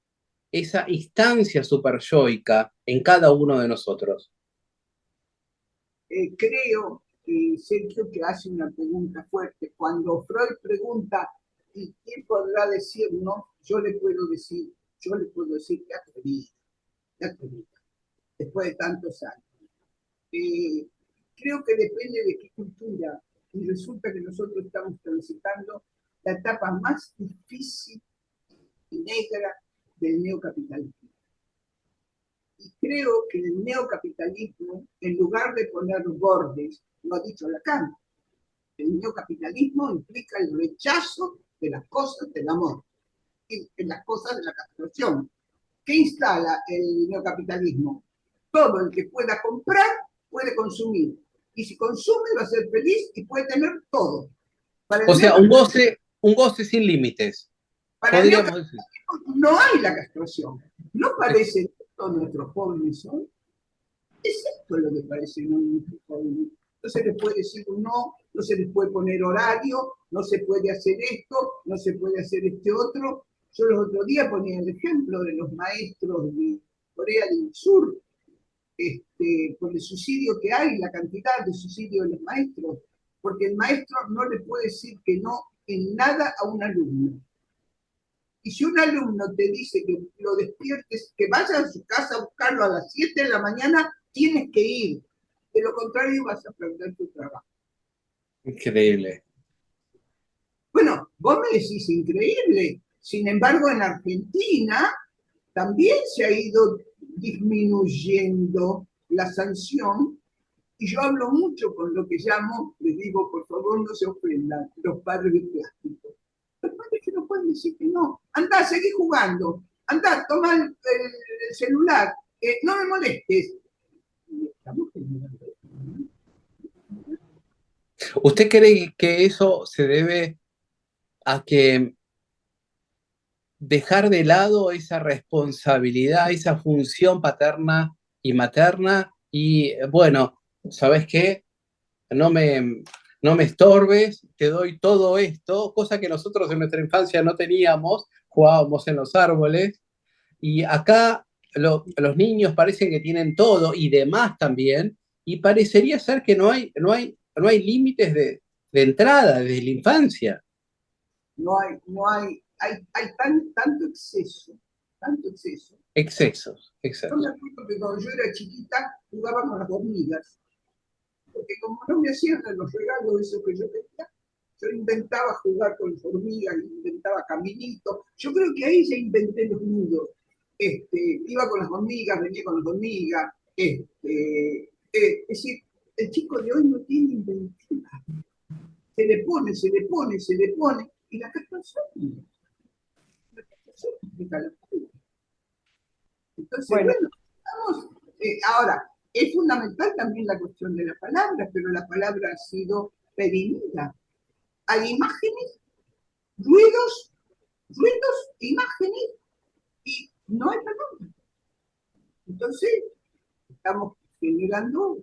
esa instancia superyoica en cada uno de nosotros? Creo, Sergio, que hace una pregunta fuerte. Cuando Freud pregunta, ¿y quién podrá decirnos? Yo le puedo decir que atrevido, después de tantos años. Creo que depende de qué cultura, y resulta que nosotros estamos transitando la etapa más difícil y negra del neocapitalismo. Y creo que el neocapitalismo, en lugar de poner bordes, lo ha dicho Lacan, el neocapitalismo implica el rechazo de las cosas del amor, y de las cosas de la castración. ¿Qué instala el neocapitalismo? Todo el que pueda comprar puede consumir. Y si consume va a ser feliz y puede tener todo. O sea, un goce sin límites. Para el neocapitalismo no hay la castración. ¿No parece esto nuestros jóvenes hoy? Es esto lo que parece nuestros jóvenes. No se les puede decir no se les puede poner horario, no se puede hacer esto, no se puede hacer este otro. Yo los otros días ponía el ejemplo de los maestros de Corea del Sur, con el suicidio que hay, la cantidad de suicidio de los maestros. porque el maestro no le puede decir que no en nada a un alumno. Y si un alumno te dice que lo despiertes, que vayas a su casa a buscarlo a las 7 de la mañana, tienes que ir. De lo contrario vas a perder tu trabajo. Increíble. Bueno, vos me decís increíble. Sin embargo, en Argentina también se ha ido disminuyendo la sanción. Y yo hablo mucho con lo que llamo, les digo, por favor no se ofendan, los padres de plástico. Los padres que no pueden decir que no. Andá, seguí jugando. Andá, toma el celular. No me molestes. Estamos generando. ¿Usted cree que eso se debe a que dejar de lado esa responsabilidad, esa función paterna y materna? Y bueno, ¿sabes qué? No me estorbes, te doy todo esto, cosa que nosotros en nuestra infancia no teníamos, jugábamos en los árboles, y acá los niños parecen que tienen todo y demás también, y parecería ser que no hay límites de entrada desde la infancia. Hay tanto exceso, tanto exceso. Excesos, Yo me excesos. acuerdo que cuando yo era chiquita jugaba con las hormigas, porque como no me hacían los regalos esos que yo quería, yo inventaba jugar con las hormigas, inventaba caminitos. Yo creo que ahí ya inventé los nudos. Iba con las hormigas, venía con las hormigas. Es decir, el chico de hoy no tiene inventiva. Se le pone, se le pone, se le pone, y la castración. La castración implica la cura. Entonces, bueno, vamos. Ahora, es fundamental también la cuestión de la palabra, pero la palabra ha sido perimida. Hay imágenes, ruidos, imágenes, y no hay palabra. Entonces, estamos generando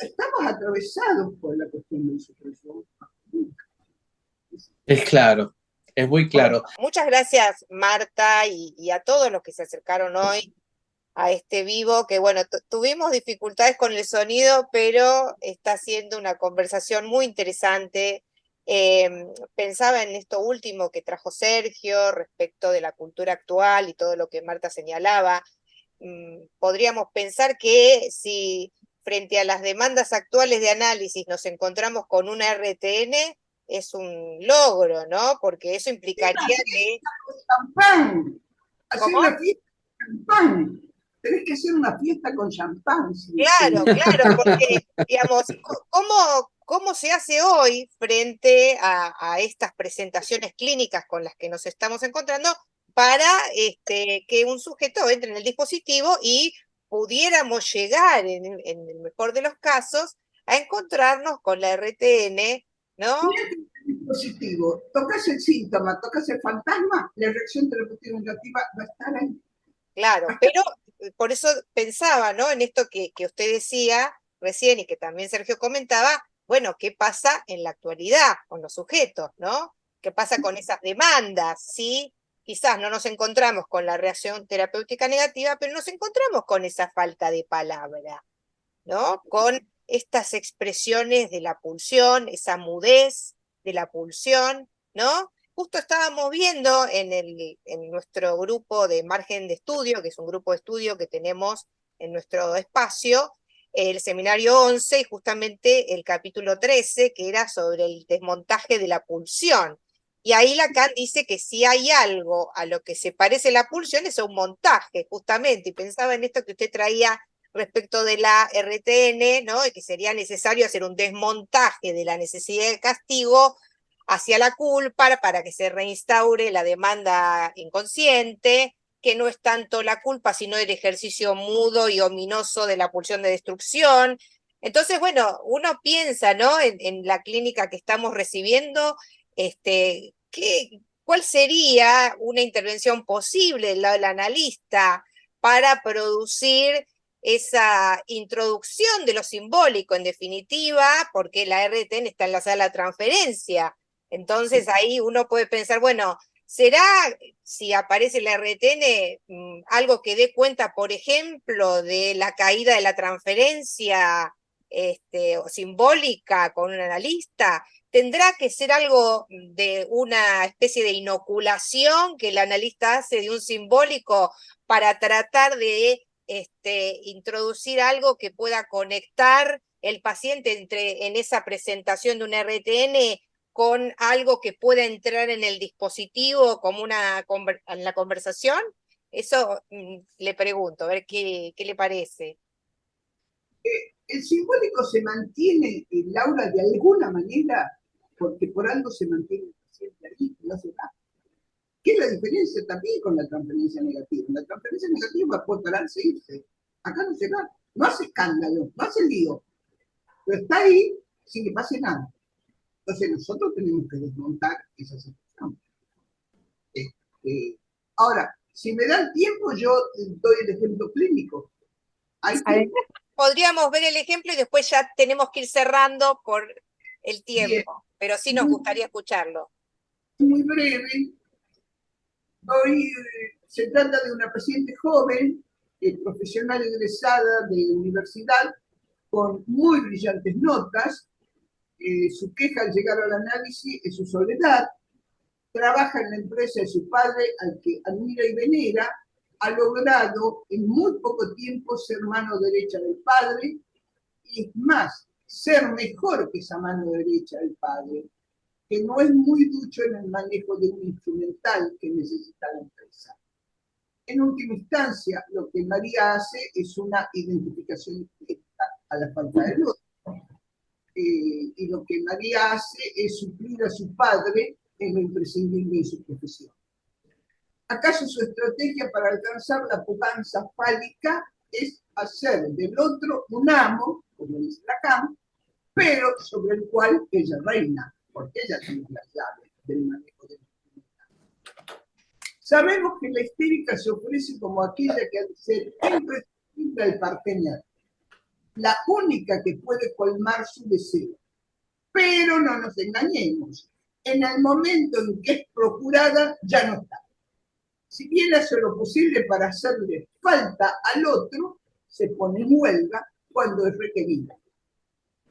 estamos atravesados por la cuestión del suceso. Es claro, es muy claro. Muchas gracias, Marta, y a todos los que se acercaron hoy a este vivo, que bueno, tuvimos dificultades con el sonido, pero está siendo una conversación muy interesante. Pensaba en esto último que trajo Sergio respecto de la cultura actual y todo lo que Marta señalaba. Podríamos pensar que si frente a las demandas actuales de análisis nos encontramos con una RTN, es un logro, ¿no? Porque eso implicaría que... Champán. Hacer ¿Cómo? una fiesta con champán. Tenés que hacer una fiesta con champán. Claro, claro, porque, digamos, ¿cómo se hace hoy frente a estas presentaciones clínicas con las que nos estamos encontrando para que un sujeto entre en el dispositivo y pudiéramos llegar, en el mejor de los casos, a encontrarnos con la RTN, ¿no? Dispositivo, tocas el síntoma, tocas el fantasma, la reacción terapéutica negativa va a estar ahí. Claro, pero por eso pensaba, ¿no? En esto que usted decía recién y que también Sergio comentaba, bueno, ¿qué pasa en la actualidad con los sujetos, ¿no? ¿Qué pasa con esas demandas? Sí, quizás no nos encontramos con la reacción terapéutica negativa, pero nos encontramos con esa falta de palabra, ¿no? Con estas expresiones de la pulsión, esa mudez de la pulsión, ¿no? Justo estábamos viendo en nuestro grupo de margen de estudio, que es un grupo de estudio que tenemos en nuestro espacio, el seminario 11 y justamente el capítulo 13, que era sobre el desmontaje de la pulsión. Y ahí Lacan dice que si hay algo a lo que se parece la pulsión es a un montaje, justamente, y pensaba en esto que usted traía respecto de la RTN, ¿no? Y que sería necesario hacer un desmontaje de la necesidad de castigo hacia la culpa para que se reinstaure la demanda inconsciente, que no es tanto la culpa, sino el ejercicio mudo y ominoso de la pulsión de destrucción. Entonces, bueno, uno piensa, ¿no? En la clínica que estamos recibiendo, ¿cuál sería una intervención posible del lado del analista para producir esa introducción de lo simbólico, en definitiva, porque la RTN está en la sala de transferencia? Entonces ahí uno puede pensar, bueno, ¿será, si aparece la RTN, algo que dé cuenta, por ejemplo, de la caída de la transferencia o simbólica con un analista, tendrá que ser algo de una especie de inoculación que el analista hace de un simbólico para tratar de introducir algo que pueda conectar el paciente en esa presentación de un RTN con algo que pueda entrar en el dispositivo como en la conversación. Eso le pregunto, a ver qué le parece. El simbólico se mantiene, Laura, de alguna manera, porque por algo se mantiene el paciente ahí, no se va. ¿Qué es la diferencia también con la transferencia negativa? La transferencia negativa puede pararse e irse. Acá no se va, no hace escándalo, no hace lío, pero está ahí sin que pase nada. Entonces nosotros tenemos que desmontar esa situación. Ahora, si me dan tiempo, yo doy el ejemplo clínico. Podríamos ver el ejemplo y después ya tenemos que ir cerrando por el tiempo, bien, pero sí nos gustaría escucharlo. Muy breve. Hoy se trata de una paciente joven, profesional egresada de universidad, con muy brillantes notas. Su queja al llegar al análisis es su soledad. Trabaja en la empresa de su padre, al que admira y venera. Ha logrado en muy poco tiempo ser mano derecha del padre, y es más, ser mejor que esa mano derecha del padre, que no es muy ducho en el manejo de un instrumental que necesita la empresa. En última instancia, lo que María hace es una identificación directa a la falta del otro. Y lo que María hace es suplir a su padre en lo imprescindible de su profesión. ¿Acaso su estrategia para alcanzar la pujanza fálica es hacer del otro un amo, como dice Lacan, pero sobre el cual ella reina, porque ella tiene las llaves del manejo del instrumental? Sabemos que la histérica se ofrece como aquella que ha de ser imprescindible al partener, la única que puede colmar su deseo. Pero no nos engañemos, en el momento en que es procurada, ya no está. Si bien hace lo posible para hacerle falta al otro, se pone en huelga cuando es requerida.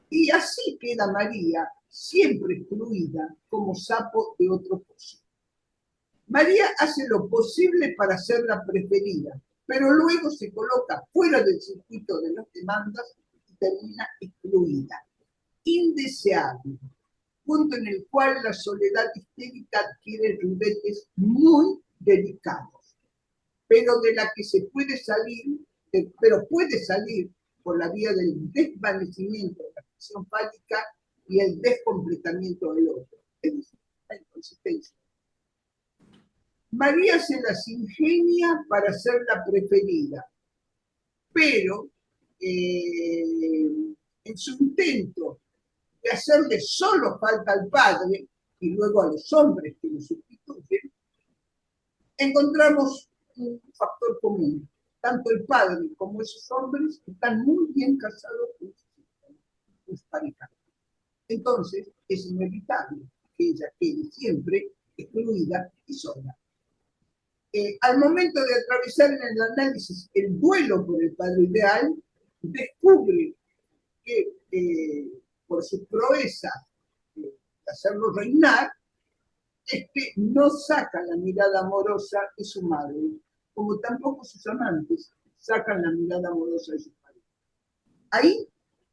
Y así queda María, siempre excluida, como sapo de otro pozo. María hace lo posible para ser la preferida, pero luego se coloca fuera del circuito de las demandas y termina excluida, indeseable, punto en el cual la soledad histérica adquiere ribetes muy delicados, pero de la que se puede salir, puede salir por la vía del desvanecimiento de la función fálica y el descompletamiento del otro, es decir, la inconsistencia. María se las ingenia para ser la preferida, pero en su intento de hacerle solo falta al padre y luego a los hombres que lo sustituyen, encontramos un factor común. Tanto el padre como esos hombres están muy bien casados con sus parejas. Entonces, es inevitable que ella quede siempre excluida y sola. Al momento de atravesar en el análisis el duelo por el padre ideal, descubre que por sus proezas de hacerlo reinar, no saca la mirada amorosa de su madre, como tampoco sus amantes sacan la mirada amorosa de sus padres. Ahí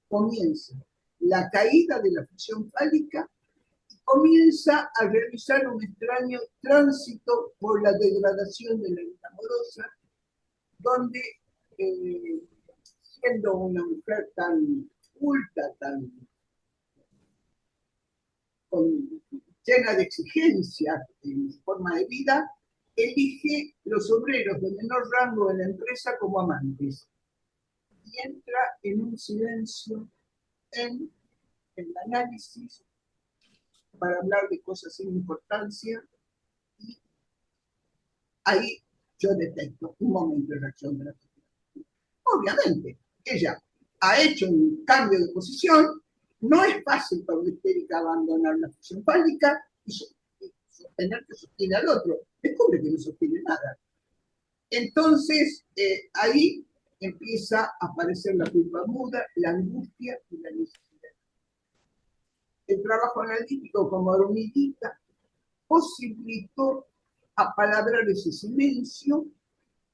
comienza la caída de la función fálica y comienza a realizar un extraño tránsito por la degradación de la vida amorosa, donde siendo una mujer tan culta, tan llena de exigencias en su forma de vida, elige los obreros de menor rango de la empresa como amantes y entra en un silencio en el análisis para hablar de cosas sin importancia, y ahí yo detecto un momento de reacción de la sociedad. Obviamente, ella ha hecho un cambio de posición. No es fácil para una histérica abandonar la función fálica y sostener que sostiene al otro. Descubre que no sostiene nada. Entonces, ahí empieza a aparecer la culpa muda, la angustia y la necesidad. El trabajo analítico como hormiguita posibilitó apalabrar ese silencio,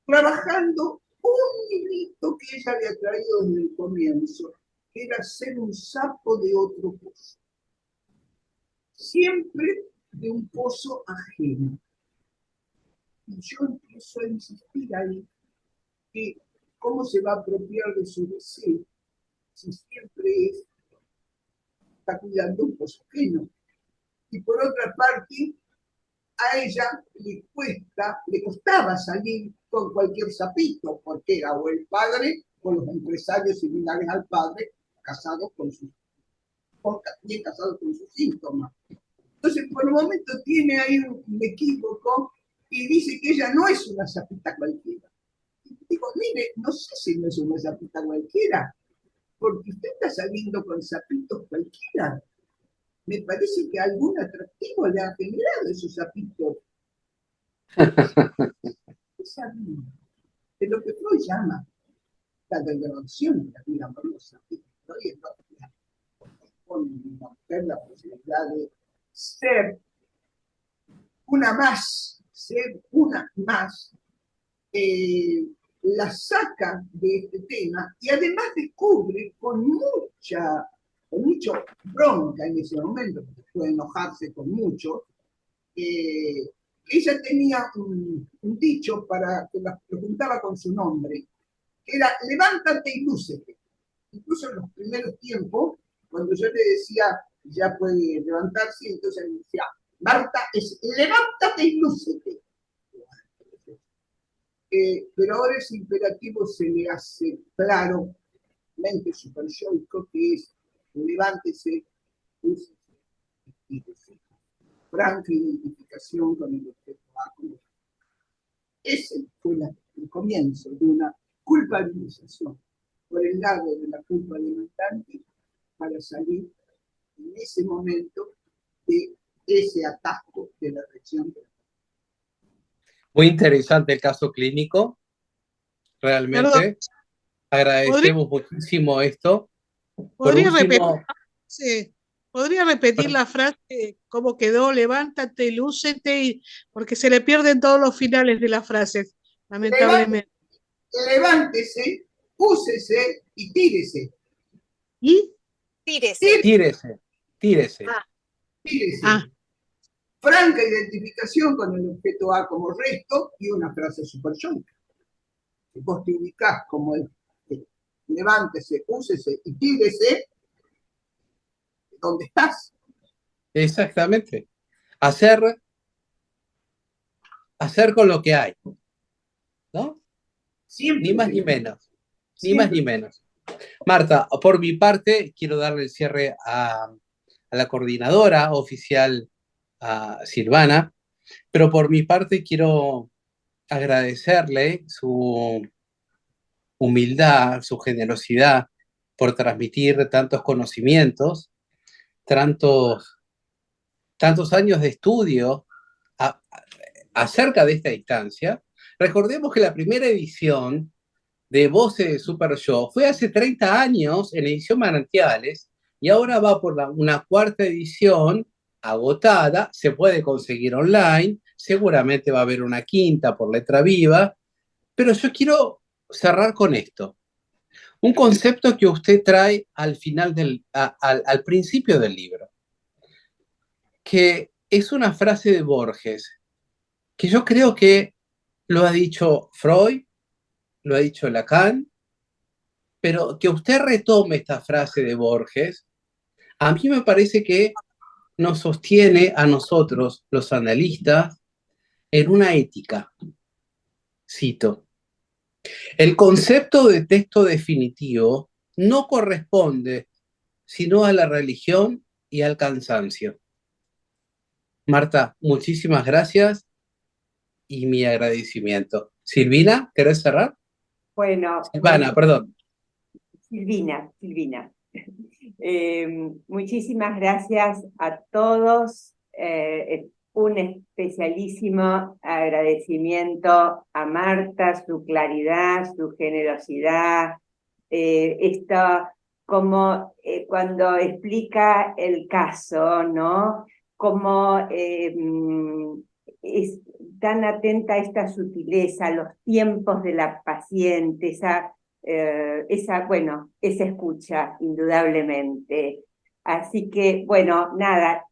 trabajando un hilito que ella había traído desde el comienzo, que era ser un sapo de otro pozo. Siempre de un pozo ajeno. Y yo empiezo a insistir ahí que cómo se va a apropiar de su deseo si siempre está cuidando un pozo ajeno. Y por otra parte, a ella le costaba salir con cualquier sapito, porque era o el padre o los empresarios similares al padre, casados con sus, bien casados con sus síntomas. Entonces, por un momento tiene ahí un equívoco y dice que ella no es una sapita cualquiera. Y digo, mire, no sé si no es una sapita cualquiera, porque usted está saliendo con sapitos cualquiera. Me parece que algún atractivo le ha generado esos sapitos. Es lo que Freud llama la degradación de la vida amorosa. Freud es lo que pone a mujer la posibilidad de ser una más, la saca de este tema y además descubre con mucho bronca en ese momento, porque puede enojarse con mucho, ella tenía un dicho que la preguntaba con su nombre, que era levántate y lúcete. Incluso en los primeros tiempos, cuando yo le decía ya puede levantarse, entonces me decía, Marta, es levántate y lúcete. Pero ahora ese imperativo se le hace claro, mente superyoico, que es levántese, lúcete y lúcete. Franca identificación con el objeto A. Ese fue el comienzo de una culpabilización por el lado de la culpa demandante para salir en ese momento de ese atasco de la reacción. Muy interesante el caso clínico, realmente. Perdón, Agradecemos muchísimo esto. Por ¿podría repetir, último, ¿podría repetir la frase cómo quedó? Levántate, lúcete, porque se le pierden todos los finales de las frases, lamentablemente. Levántese, úsese y tírese. ¿Y? Tírese. tírese. Tírese. Franca identificación con el objeto A como resto y una frase supersónica. Si vos te ubicás como el levántese, úsese y tírese, ¿dónde estás? Exactamente. Hacer con lo que hay, ¿no? Siempre. Ni más ni menos. Ni más ni menos. Marta, por mi parte, quiero darle el cierre a la coordinadora oficial, a Silvana, pero por mi parte quiero agradecerle su humildad, su generosidad por transmitir tantos conocimientos, tantos años de estudio acerca de esta instancia. Recordemos que la primera edición de Voces de Super Show fue hace 30 años en edición Manantiales y ahora va por una cuarta edición agotada, se puede conseguir online, seguramente va a haber una quinta por Letra Viva, pero yo quiero cerrar con esto. Un concepto que usted trae al final al principio del libro, que es una frase de Borges, que yo creo que lo ha dicho Freud, lo ha dicho Lacan, pero que usted retome esta frase de Borges, a mí me parece que nos sostiene a nosotros, los analistas, en una ética. Cito: el concepto de texto definitivo no corresponde sino a la religión y al cansancio. Marta, muchísimas gracias y mi agradecimiento. Silvina, ¿querés cerrar? Bueno. Silvana, perdón. Silvina. Muchísimas gracias a todos. un especialísimo agradecimiento a Marta, su claridad, su generosidad, esto como cuando explica el caso, ¿no? Como es tan atenta a esta sutileza, a los tiempos de la paciente, esa escucha, indudablemente. Así que, bueno, nada,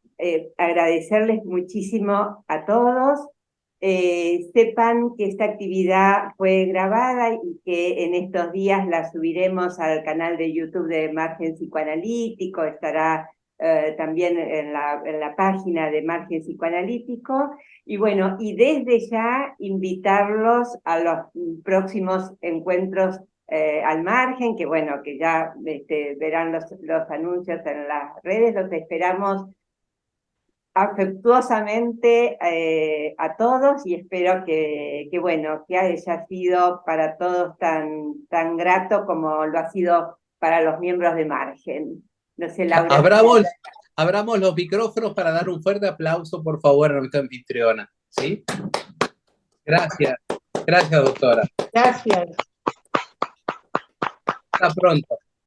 agradecerles muchísimo a todos. Sepan que esta actividad fue grabada y que en estos días la subiremos al canal de YouTube de Margen Psicoanalítico, estará también en la página de Margen Psicoanalítico. Y bueno, y desde ya invitarlos a los próximos encuentros al margen, que bueno, que ya verán los anuncios en las redes. Los esperamos afectuosamente a todos y espero que bueno, que haya sido para todos tan grato como lo ha sido para los miembros de Margen. No sé, Laura. Abramos los micrófonos para dar un fuerte aplauso, por favor, a nuestra anfitriona. ¿Sí? Gracias. Gracias, doctora. Gracias. Hasta pronto.